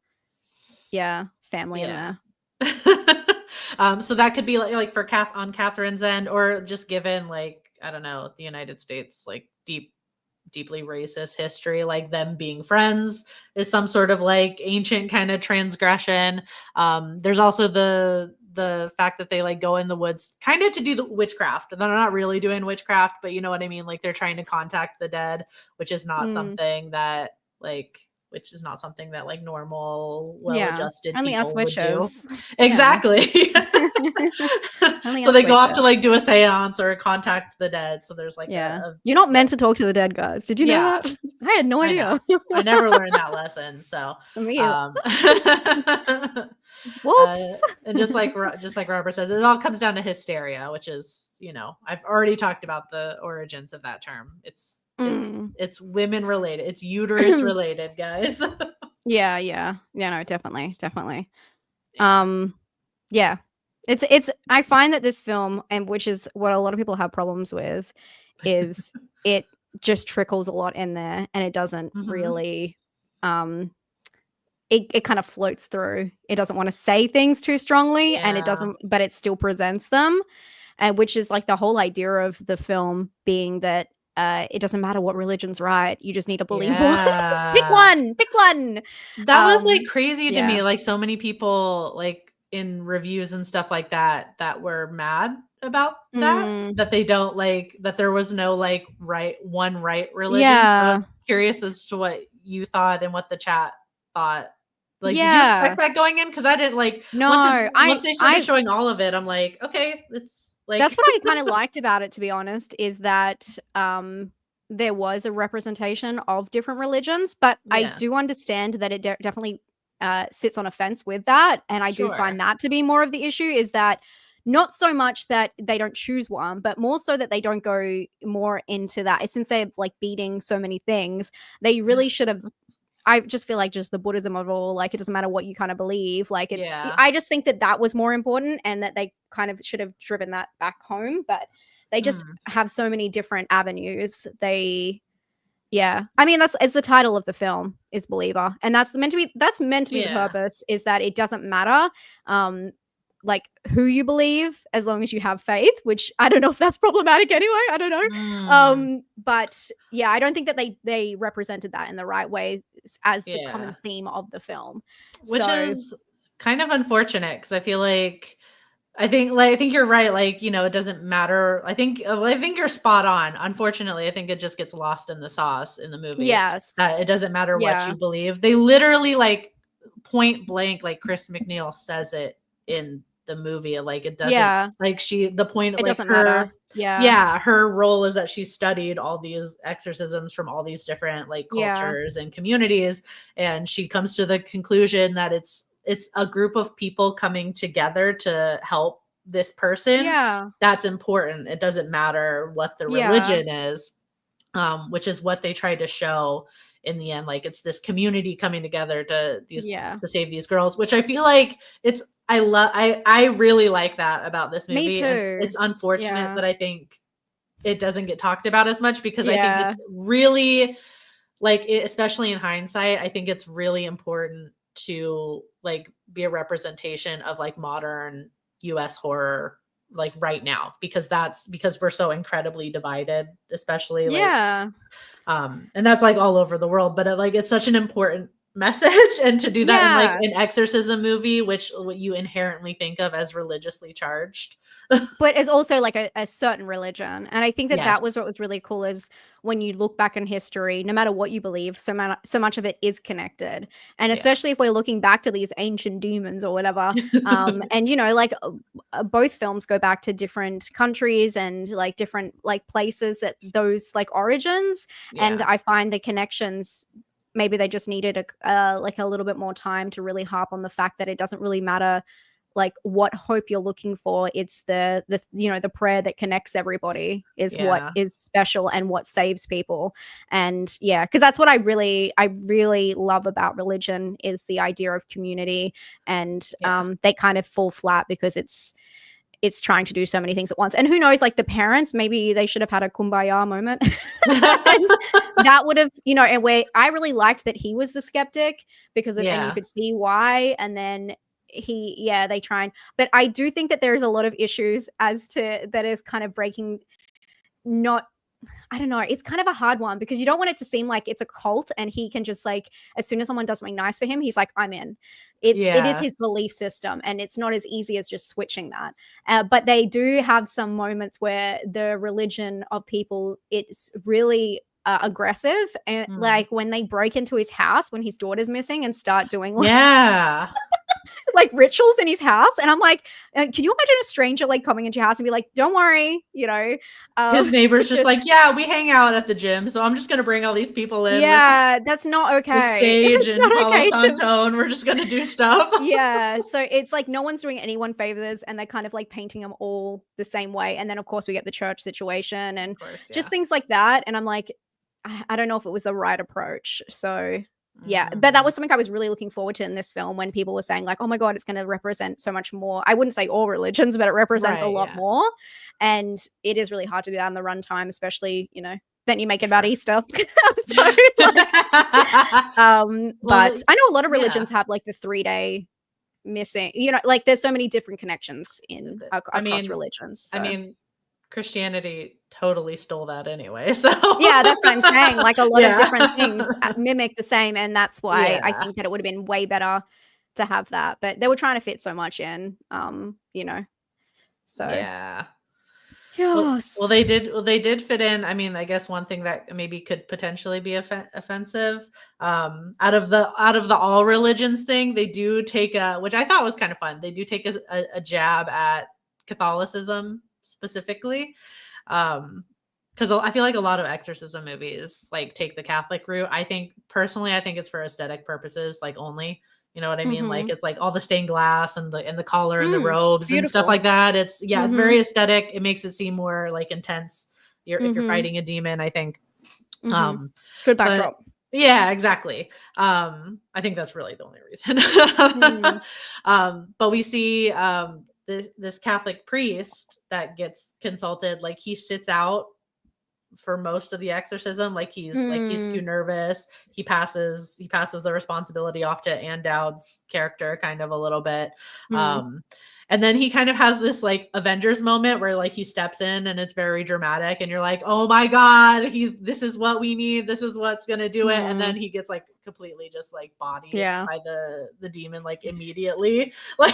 S2: family in
S3: Yeah.
S2: there.
S3: So that could be like for on Catherine's end, or just given like, I don't know, the United States, like deeply racist history, like them being friends is some sort of like ancient kind of transgression. There's also the fact that they like go in the woods kind of to do the witchcraft. They're not really doing witchcraft, but you know what I mean? Like they're trying to contact the dead, which is not something that like normal,
S2: Yeah.
S3: well-adjusted
S2: Only us
S3: people would do.
S2: witches.
S3: Exactly.
S2: Only
S3: So
S2: us
S3: they go off to
S2: witches.
S3: like do a seance or contact the dead. So there's like
S2: Yeah.
S3: a
S2: You're not meant to talk to the dead, guys. Did you know
S3: yeah,
S2: that? I had no
S3: I know.
S2: idea.
S3: I never learned that lesson. So
S2: Me either.
S3: uh,
S2: Whoops.
S3: and just like Robert said, it all comes down to hysteria, which is, you know, I've already talked about the origins of that term. It's women related. It's uterus related, guys.
S2: Yeah. No, definitely.
S3: Yeah.
S2: Yeah. It's I find that this film, and which is what a lot of people have problems with, is it just trickles a lot in there, and it doesn't really it kind of floats through. It doesn't want to say things too strongly, and it doesn't, but it still presents them, and which is like the whole idea of the film being that it doesn't matter what religion's right. You just need to believe one. Pick one.
S3: That was like crazy to me.
S2: Yeah.
S3: Like so many people like in reviews and stuff like that were mad about that they don't like that there was no like right religion. So I was curious as to what you thought and what the chat thought. Like, did you expect that going in? Because I didn't like.
S2: No,
S3: once they started showing all of it, I'm like, okay, it's like
S2: that's what I kind of liked about it, to be honest, is that there was a representation of different religions, but I do understand that it definitely sits on a fence with that, and I do find that to be more of the issue, is that not so much that they don't choose one, but more so that they don't go more into that. Since they're like beating so many things, they really should have. I just feel like just the Buddhism of all, like, it doesn't matter what you kind of believe. Like, I just think that was more important, and that they kind of should have driven that back home, but they just have so many different avenues. I mean, it's the title of the film is Believer, and that's meant to be the purpose, is that it doesn't matter like who you believe, as long as you have faith, which I don't know if that's problematic anyway. I don't know. But yeah, I don't think that they represented that in the right way as the common theme of the film.
S3: Which is kind of unfortunate, because I feel like I think you're right. Like, you know, it doesn't matter. I think you're spot on. Unfortunately, I think it just gets lost in the sauce in the movie.
S2: Yes.
S3: It doesn't matter what you believe. They literally like point blank, like Chris McNeil says it in the movie. Like it doesn't like the point
S2: it
S3: like
S2: doesn't
S3: her
S2: matter.
S3: Her role is that she studied all these exorcisms from all these different like cultures and communities, and she comes to the conclusion that it's a group of people coming together to help this person. That's important. It doesn't matter what the religion is, which is what they tried to show in the end. Like it's this community coming together to save these girls, which I feel like I really like that about this movie.
S2: Me too.
S3: And it's unfortunate that I think it doesn't get talked about as much, because I think it's really like, especially in hindsight, I think it's really important to like be a representation of like modern US horror like right now, because we're so incredibly divided, especially like and that's like all over the world, but it's such an important message, and to do that in like an exorcism movie, which you inherently think of as religiously charged,
S2: but it's also like a certain religion. And I think that was what was really cool, is when you look back in history, no matter what you believe, so much of it is connected. And especially if we're looking back to these ancient demons or whatever, and you know, like both films go back to different countries and like different like places, that those like origins, and I find the connections, maybe they just needed like a little bit more time to really harp on the fact that it doesn't really matter like what hope you're looking for. It's the you know, the prayer that connects everybody is what is special and what saves people. And because that's what I really love about religion, is the idea of community. And they kind of fall flat because it's trying to do so many things at once. And who knows, like the parents, maybe they should have had a kumbaya moment. And that would have, you know, and where I really liked that he was the skeptic because of, and you could see why. And then they try and, but I do think that there's a lot of issues as to that is kind of breaking, not, I don't know. It's kind of a hard one because you don't want it to seem like it's a cult and he can just like, as soon as someone does something nice for him, he's like, I'm in. It is his belief system and it's not as easy as just switching that. But they do have some moments where the religion of people, it's really aggressive. And like when they break into his house when his daughter's missing and start doing like, like rituals in his house, and I'm like, can you imagine a stranger like coming into your house and be like, don't worry, you know,
S3: his neighbor's just like, yeah, we hang out at the gym, so I'm just gonna bring all these people in.
S2: That's not okay.
S3: Sage and Palo Santo, and we're just gonna do stuff.
S2: So it's like no one's doing anyone favors, and they're kind of like painting them all the same way. And then of course we get the church situation and just things like that. And I'm like, I don't know if it was the right approach. So but that was something I was really looking forward to in this film when people were saying like, oh my God, it's going to represent so much more. I wouldn't say all religions, but it represents a lot more. And it is really hard to do that in the runtime, especially, you know, then you make it about Easter. So, like, but I know a lot of religions have like the 3-day missing, you know, like there's so many different connections in across religions. So.
S3: I mean, Christianity totally stole that anyway. So
S2: yeah, that's what I'm saying. Like a lot of different things mimic the same. And that's why I think that it would have been way better to have that. But they were trying to fit so much in, you know. So
S3: yes.
S2: Yes.
S3: Well, they did fit in. I mean, I guess one thing that maybe could potentially be offensive, out of the all religions thing, they do take which I thought was kind of fun. They do take a jab at Catholicism specifically, because I feel like a lot of exorcism movies like take the Catholic route. I think it's for aesthetic purposes, like only, you know what I mean? Like it's like all the stained glass and the collar and the robes and stuff like that. It's it's very aesthetic. It makes it seem more like intense. If you're fighting a demon, I think.
S2: Good backdrop.
S3: Yeah, exactly. I think that's really the only reason. But we see this Catholic priest that gets consulted, like he sits out for most of the exorcism, like he's too nervous. He passes the responsibility off to Ann Dowd's character kind of a little bit. And then he kind of has this like Avengers moment where like he steps in and it's very dramatic and you're like, oh my God, this is what we need. This is what's going to do it. And then he gets like completely just like bodied by the demon, like immediately. Like,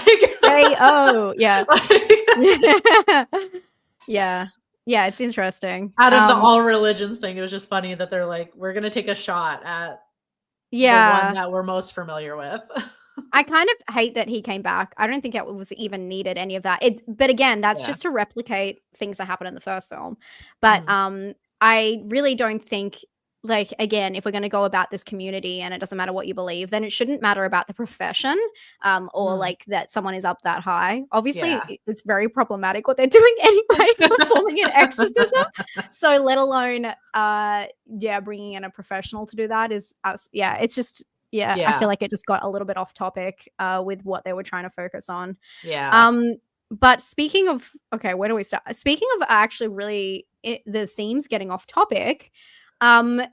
S2: yeah, it's interesting.
S3: Out of the all religions thing, it was just funny that they're like, we're going to take a shot at the one that we're most familiar with.
S2: I kind of hate that he came back. I don't think it was even needed, any of that. But again, that's just to replicate things that happened in the first film. But I really don't think, like, again, if we're going to go about this community and it doesn't matter what you believe, then it shouldn't matter about the profession or like that someone is up that high. Obviously, it's very problematic what they're doing anyway, performing an exorcism. So let alone, bringing in a professional to do that is, it's just... I feel like it just got a little bit off topic with what they were trying to focus on. But speaking of, where do we start? Speaking of actually really the themes getting off topic, the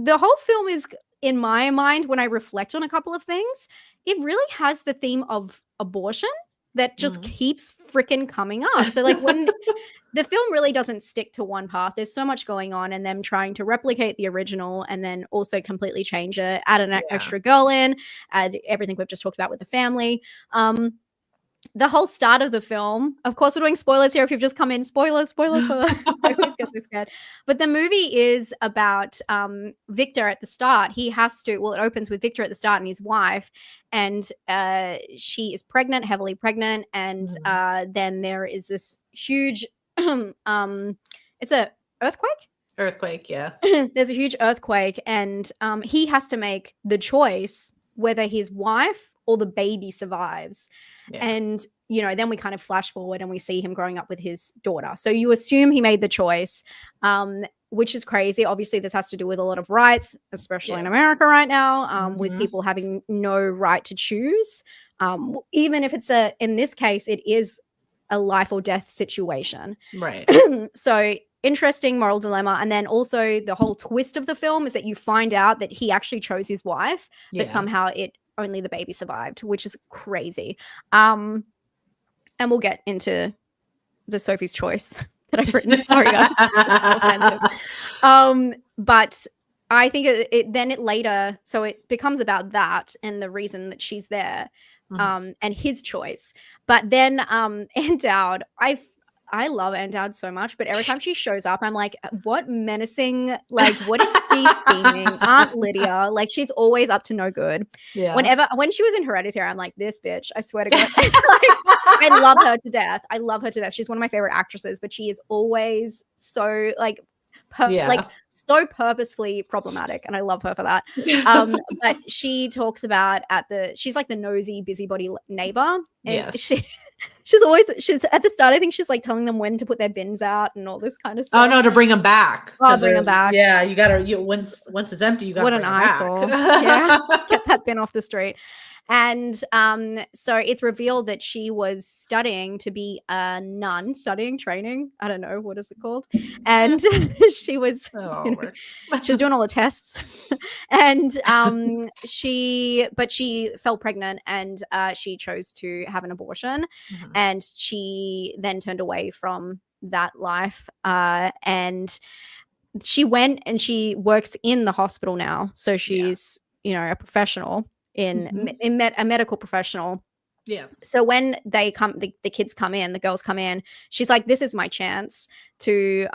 S2: whole film is, in my mind, when I reflect on a couple of things, it really has the theme of abortion that just keeps freaking coming up. So like when the film really doesn't stick to one path, there's so much going on and them trying to replicate the original and then also completely change it, add an extra girl in, add everything we've just talked about with the family. The whole start of the film, of course, we're doing spoilers here. If you've just come in, spoilers. I always get so scared. But the movie is about Victor at the start. It opens with Victor at the start and his wife, and she is pregnant, heavily pregnant, and then there is this huge, it's a earthquake. There's a huge earthquake, and he has to make the choice whether his wife or the baby survives. And, you know, then we kind of flash forward and we see him growing up with his daughter. So you assume he made the choice, which is crazy. Obviously, this has to do with a lot of rights, especially in America right now, with people having no right to choose. Even if it's in this case, it is a life or death situation.
S3: Right.
S2: So interesting moral dilemma. And then also the whole twist of the film is that you find out that he actually chose his wife, but somehow only the baby survived, which is crazy. And we'll get into the Sophie's Choice that I've written. Sorry, guys. It's so offensive. But I think it later, so it becomes about that and the reason that she's there, and his choice. But then Anne Dowd, I love Anne Dowd so much, but every time she shows up, I'm like, what menacing, like, what is she scheming? Aunt Lydia, like, she's always up to no good.
S3: Yeah.
S2: When she was in Hereditary, I'm like, this bitch, I swear to God. Like, I love her to death. I love her to death. She's one of my favorite actresses, but she is always so, like, so purposefully problematic, and I love her for that. But she talks about she's like the nosy busybody neighbor, and she's at the start, I think she's like telling them when to put their bins out and all this kind of stuff.
S3: Oh no, to bring them back.
S2: Bring them back.
S3: Yeah, you gotta. Once it's empty, you gotta.
S2: What an eyesore! Yeah, get that bin off the street. And so it's revealed that she was studying to be a nun, training. I don't know, what is it called? And she was, she was doing all the tests, and she fell pregnant, and she chose to have an abortion, and she then turned away from that life, and she went and she works in the hospital now, so she's a professional a medical professional.
S3: Yeah.
S2: So when they come, the kids come in, the girls come in, she's like, this is my chance to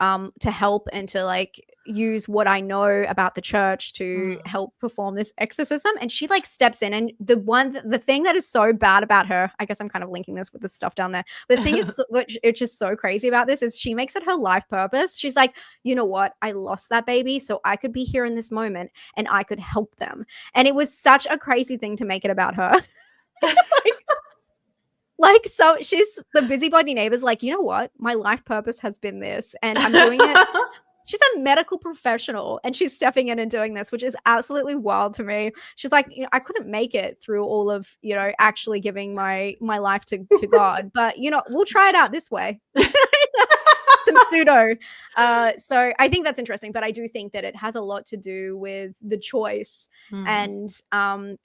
S2: help and to like use what I know about the church to help perform this exorcism. And she like steps in, and the thing that is so bad about her, I guess I'm kind of linking this with the stuff down there, but the thing is, which it's just so crazy about this, is she makes it her life purpose. She's like, you know what? I lost that baby, so I could be here in this moment and I could help them. And it was such a crazy thing to make it about her. Like, so she's the busybody neighbor's like, you know what? My life purpose has been this, and I'm doing it. She's a medical professional, and she's stepping in and doing this, which is absolutely wild to me. She's like, I couldn't make it through all of, actually giving my life to God, but we'll try it out this way. Some pseudo. So I think that's interesting, but I do think that it has a lot to do with the choice. And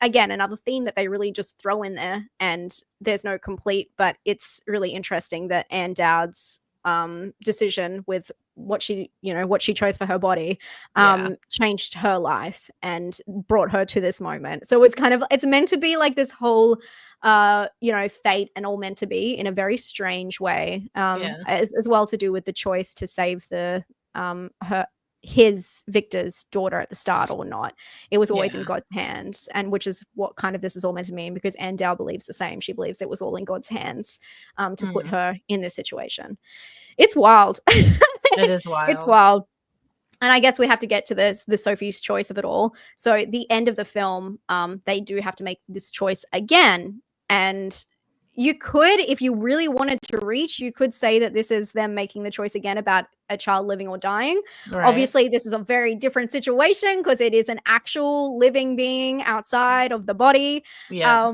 S2: again, another theme that they really just throw in there, and there's no complete, but it's really interesting that Anne Dowd's decision with what she chose for her body changed her life and brought her to this moment. So it's meant to be like this whole fate, and all meant to be in a very strange way, as well to do with the choice to save Victor's daughter at the start or not. It was always in God's hands, and which is what kind of this is all meant to mean, because Anne Dowd believes the same. She believes it was all in God's hands to put her in this situation. It's wild.
S3: It is wild.
S2: It's wild. And I guess we have to get to the Sophie's Choice of it all. So at the end of the film, they do have to make this choice again. And you could, if you really wanted to reach, you could say that this is them making the choice again about a child living or dying. Right. Obviously, this is a very different situation because it is an actual living being outside of the body. Yeah.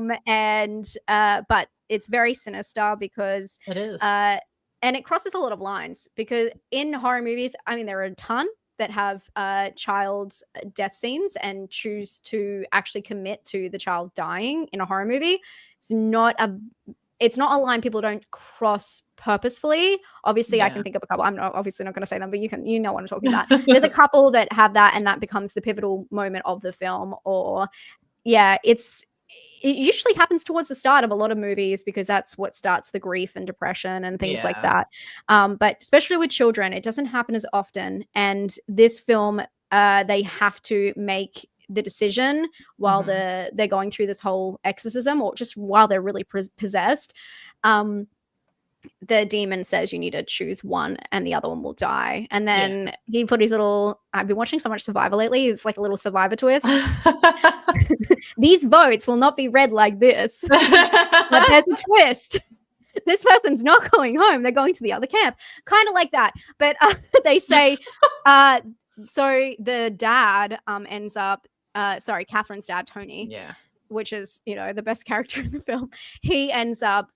S2: But it's very sinister because
S3: it is.
S2: And it crosses a lot of lines, because in horror movies, I mean, there are a ton that have child's death scenes and choose to actually commit to the child dying in a horror movie. It's not a line people don't cross purposefully. Obviously, I can think of a couple. I'm obviously not going to say them, but you know what I'm talking about. There's a couple that have that, and that becomes the pivotal moment of the film. Or it usually happens towards the start of a lot of movies, because that's what starts the grief and depression and things like that. But especially with children, it doesn't happen as often. And this film, they have to make the decision while they're going through this whole exorcism, or just while they're really possessed. The demon says you need to choose one and the other one will die. And then he put his little, I've been watching so much Survivor lately, it's like a little Survivor twist. These votes will not be read like this. But there's a twist. This person's not going home. They're going to the other camp. Kind of like that. But they say, so the dad ends up, Catherine's dad, Tony, which is, the best character in the film. He ends up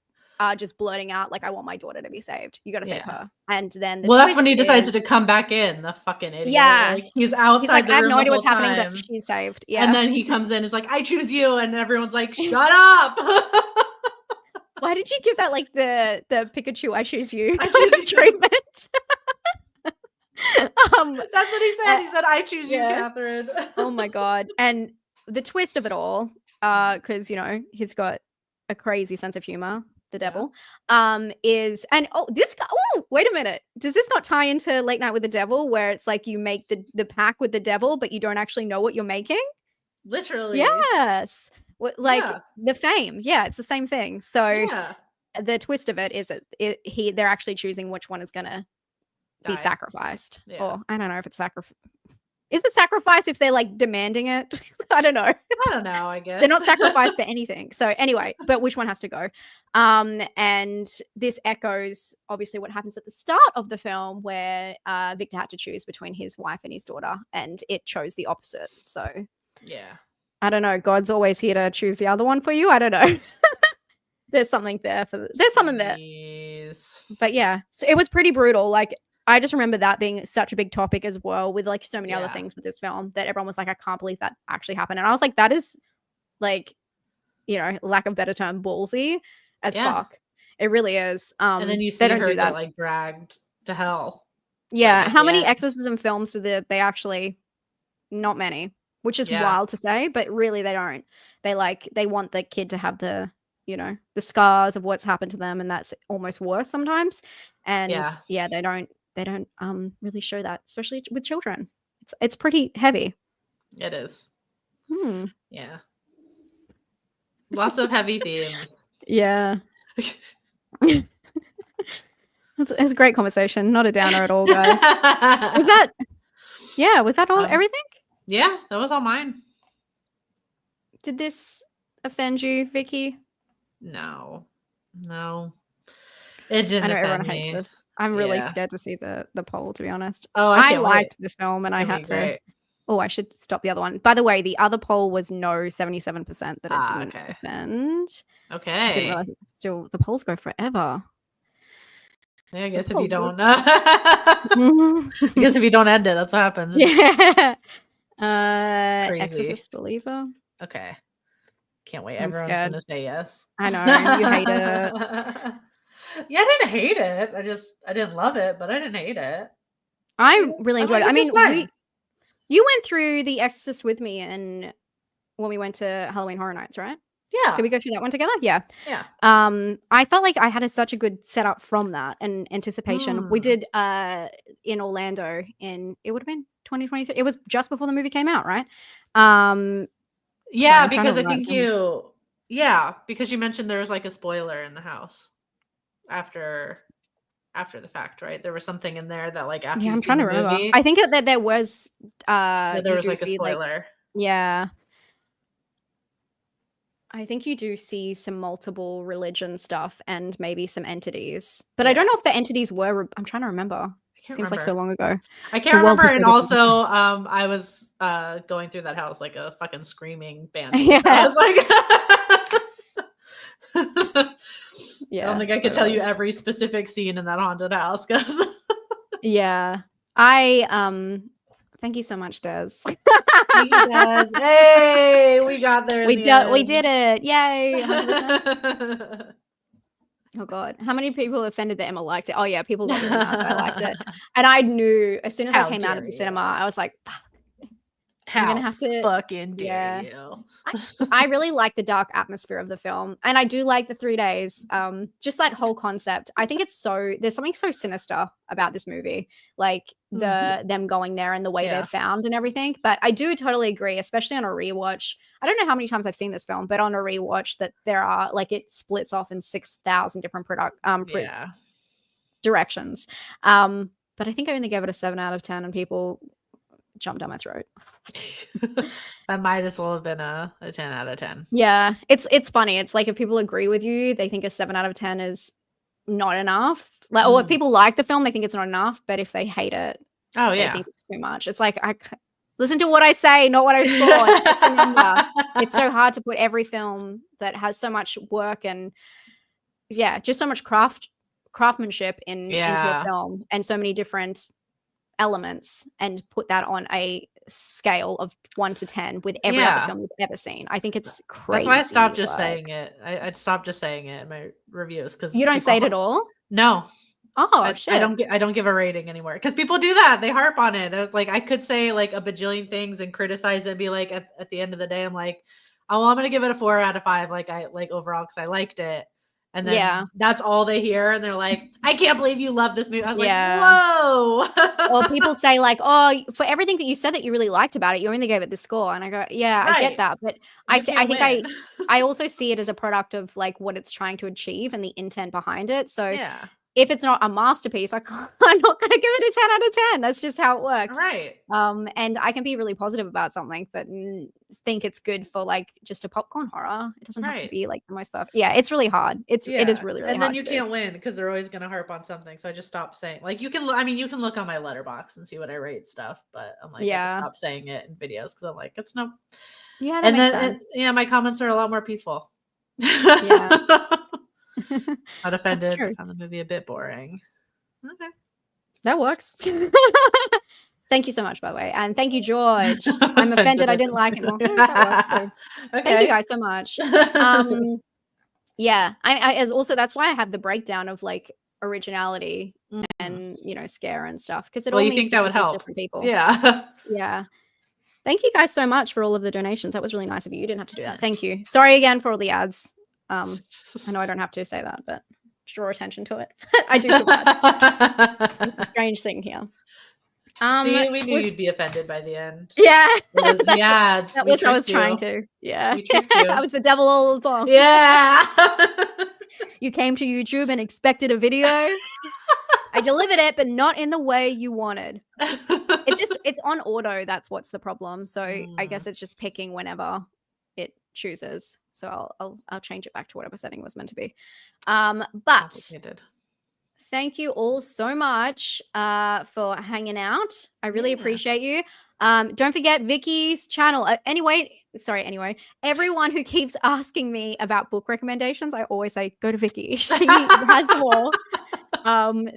S2: just blurting out like, I want my daughter to be saved. You got to save
S3: Yeah.
S2: her. And then the
S3: Well, that's when he
S2: twist
S3: decides
S2: is-
S3: to come back in, the fucking idiot.
S2: Yeah.
S3: Like he's
S2: he's
S3: outside
S2: like,
S3: the
S2: I have
S3: room
S2: no
S3: the
S2: idea
S3: whole
S2: what's happening,
S3: time.
S2: but she's saved. Yeah.
S3: And then he comes in, is like, I choose you, and everyone's like, shut up.
S2: Why did you give that like the Pikachu I choose you
S3: I
S2: kind
S3: choose
S2: of
S3: you.
S2: treatment?
S3: That's what he said. He said, I choose you,
S2: yeah.
S3: Catherine.
S2: Oh my god. And the twist of it all, because you know, he's got a crazy sense of humor, the devil, is, and this guy, wait a minute. Does this not tie into Late Night with the Devil, where it's like you make the pack with the devil, but you don't actually know what you're making?
S3: Literally.
S2: Yes. Like
S3: Yeah.
S2: the fame. Yeah, it's the same thing. So
S3: Yeah.
S2: the twist of it is that they're actually choosing which one is gonna be
S3: Die.
S2: sacrificed.
S3: Yeah.
S2: Or I don't know if it's sacrifice. Is it sacrifice if they're like demanding it? I don't know.
S3: I don't know, I guess.
S2: They're not sacrificed for anything. So anyway, but which one has to go? And this echoes obviously what happens at the start of the film, where Victor had to choose between his wife and his daughter, and it chose the opposite. So
S3: Yeah.
S2: I don't know. God's always here to choose the other one for you. I don't know. There's something there there's something there. But yeah, so it was pretty brutal. Like I just remember that being such a big topic as well, with like so many other things with this film, that everyone was like, I can't believe that actually happened. And I was like, that is like, you know, lack of better term, ballsy as fuck. It really is.
S3: And then you see
S2: they don't
S3: her
S2: do that.
S3: get like dragged to hell.
S2: Yeah.
S3: Like,
S2: How many
S3: end.
S2: exorcism films do they actually? Not many, which is wild to say, but really they don't. They want the kid to have the, you know, the scars of what's happened to them, and that's almost worse sometimes. And they don't really show that, especially with children. It's pretty heavy.
S3: It is.
S2: Yeah.
S3: Lots of heavy themes.
S2: Yeah. It's a great conversation. Not a downer at all, guys. Was that all everything?
S3: Yeah, that was all mine.
S2: Did this offend you, Vicky?
S3: No. It didn't.
S2: I know everyone
S3: offend
S2: hates
S3: me.
S2: this. I'm really scared to see the poll, to be honest.
S3: Oh,
S2: I liked the film, and I had to.
S3: Great.
S2: Oh, I should stop the other one. By the way, the other poll was no, 77% that it didn't offend.
S3: Okay.
S2: I didn't realize still the polls go forever.
S3: Yeah, I guess if you don't I guess if you don't end it, that's what happens.
S2: Yeah. Exorcist Believer.
S3: Okay. Can't wait.
S2: I'm
S3: Everyone's
S2: scared.
S3: gonna say yes.
S2: I know. You hate it.
S3: Yeah, I didn't hate it. I didn't love it, but I didn't hate it.
S2: I really enjoyed it. I mean,
S3: fun.
S2: you went through The Exorcist with me, and when we went to Halloween Horror Nights, right?
S3: Yeah.
S2: Did we go through that one together? Yeah.
S3: Yeah.
S2: I felt like I had such a good setup from that and anticipation. We did in Orlando it would have been 2023. It was just before the movie came out, right?
S3: Yeah, because I think because you mentioned there was like a spoiler in the house after the fact, right? There was something in there that like after
S2: I'm trying to remember.
S3: movie,
S2: I think that there was
S3: there was like a spoiler.
S2: I think you do see some multiple religion stuff and maybe some entities, but I don't know if the entities were. I'm trying to remember. Seems like so long ago.
S3: I can't remember. And also, I was going through that house like a fucking screaming banshee.
S2: Yeah.
S3: So I was like,
S2: yeah.
S3: I don't think I could tell you every specific scene in that haunted house.
S2: Yeah. I thank you so much, Des.
S3: Thank you, Des. Hey, we got there.
S2: We did it. Yay. 100%. Oh god, how many people offended that Emma liked it? Oh yeah, people got really mad that I liked it, and I knew as soon as I came out of the cinema, I was like, fuck, I'm gonna have to
S3: fucking dare you.
S2: I really like the dark atmosphere of the film, and I do like the 3 days. Just that whole concept. I think there's something so sinister about this movie, like them going there and the way they're found and everything. But I do totally agree, especially on a rewatch. I don't know how many times I've seen this film, but on a rewatch, that there are like it splits off in 6,000 different directions. But I think I only gave it a 7 out of 10, and people jumped down my throat.
S3: That might as well have been a 10 out of 10.
S2: Yeah, it's funny. It's like if people agree with you, they think a 7 out of 10 is not enough. Like, or if people like the film, they think it's not enough. But if they hate it, they think it's too much. It's like listen to what I say, not what I saw. Remember, it's so hard to put every film that has so much work and just so much craftsmanship into a film, and so many different elements, and put that on a scale of 1 to 10 with every other film you've ever seen. I think it's crazy.
S3: That's why I stopped just saying it. I'd stopped just saying it in my reviews, because
S2: you don't say it at all.
S3: No.
S2: Oh shit!
S3: I don't give a rating anymore, because people do that. They harp on it. Like, I could say like a bajillion things and criticize it and be like, at the end of the day, I'm like, oh, well, I'm gonna give it a 4 out of 5. Like, I like overall, because I liked it. And then that's all they hear, and they're like, I can't believe you love this movie. I was like, whoa.
S2: Or people say like, oh, for everything that you said that you really liked about it, you only gave it this score. And I go, yeah, I get that. But I think I also see it as a product of like what it's trying to achieve and the intent behind it. So if it's not a masterpiece, I'm not going to give it a 10 out of 10. That's just how it works.
S3: Right.
S2: And I can be really positive about something, but think it's good for like just a popcorn horror. It doesn't have to be like the most perfect. Yeah, it's really hard. It is really, really hard.
S3: And then you can't win, because they're always going to harp on something. So I just stopped saying, like, you can look on my letterbox and see what I rate stuff, but I'm like, I just stop saying it in videos, because I'm like, it's no.
S2: Yeah, that makes sense.
S3: My comments are a lot more peaceful. Yeah. Not offended. I found the movie a bit boring. Okay.
S2: That works. Thank you so much, by the way. And thank you, George. I'm offended I didn't like it more. That works. Okay. Thank you guys so much. Yeah. I as also, that's why I have the breakdown of like originality and, scare and stuff. Because it all
S3: you think that would help
S2: different people.
S3: Yeah.
S2: Yeah. Thank you guys so much for all of the donations. That was really nice of you. You didn't have to do that. Thank you. Sorry again for all the ads. I know I don't have to say that, but draw attention to it. I do feel bad. It's a strange thing here.
S3: See, we knew you'd be offended by the end.
S2: Yeah.
S3: It was the ads.
S2: That was what I was trying to. Yeah. I was the devil all along.
S3: Yeah.
S2: You came to YouTube and expected a video. I delivered it, but not in the way you wanted. It's on auto. That's what's the problem. So I guess it's just picking whenever it chooses. So I'll change it back to whatever setting it was meant to be. But thank you all so much for hanging out. I really appreciate you. Don't forget Vicky's channel. Anyway, everyone who keeps asking me about book recommendations, I always say go to Vicky. She has them all.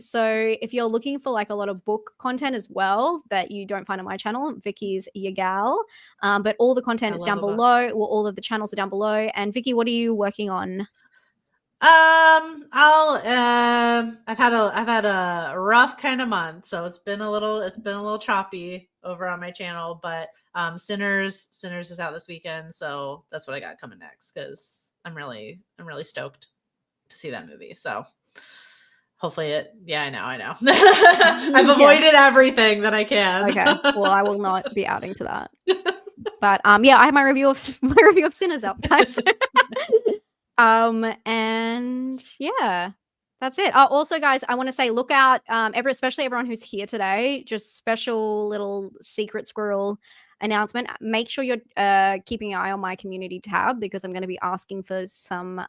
S2: So if you're looking for like a lot of book content as well that you don't find on my channel, Vicky's your gal. But all the content is down below. Well, all of the channels are down below. And Vicky, what are you working on?
S3: I've had a rough kind of month, so it's been a little choppy over on my channel, but Sinners is out this weekend, so that's what I got coming next, because I'm really stoked to see that movie. So hopefully I know. I've avoided everything that I can.
S2: Okay. Well, I will not be outing to that. But I have my review of Sinners up, guys. And yeah, that's it. Also, guys, I want to say, look out, especially everyone who's here today, just special little secret squirrel announcement. Make sure you're keeping an eye on my community tab, because I'm going to be asking for some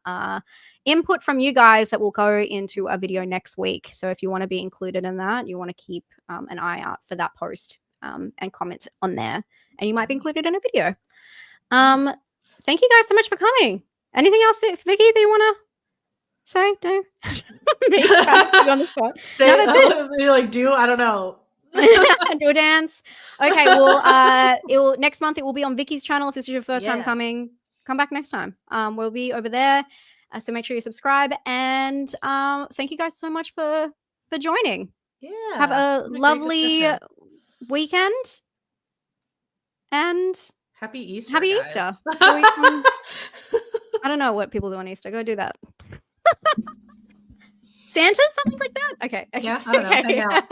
S2: input from you guys that will go into a video next week. So if you want to be included in that, you want to keep an eye out for that post and comment on there, and you might be included in a video. Thank you guys so much for coming. Anything else, Vicky, that you want to say? Do? On the spot. No, that's it.
S3: I don't know.
S2: Do a dance. Okay, well, next month it will be on Vicky's channel. If this is your first time coming, come back next time. We'll be over there. So make sure you subscribe. And thank you guys so much for joining.
S3: Yeah.
S2: Have a lovely weekend. And
S3: happy Easter.
S2: Happy Easter. I don't know what people do on Easter. Go do that. Santa? Something like that? Okay.
S3: Yeah, I don't know. Hang out.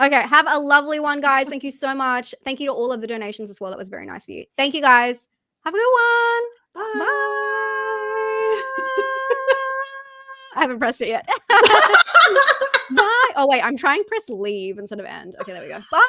S2: Okay. Have a lovely one, guys. Thank you so much. Thank you to all of the donations as well. That was very nice of you. Thank you, guys. Have a good one.
S3: Bye.
S2: Bye. I haven't pressed it yet. Bye. Oh, wait. I'm trying to press leave instead of end. Okay, there we go. Bye.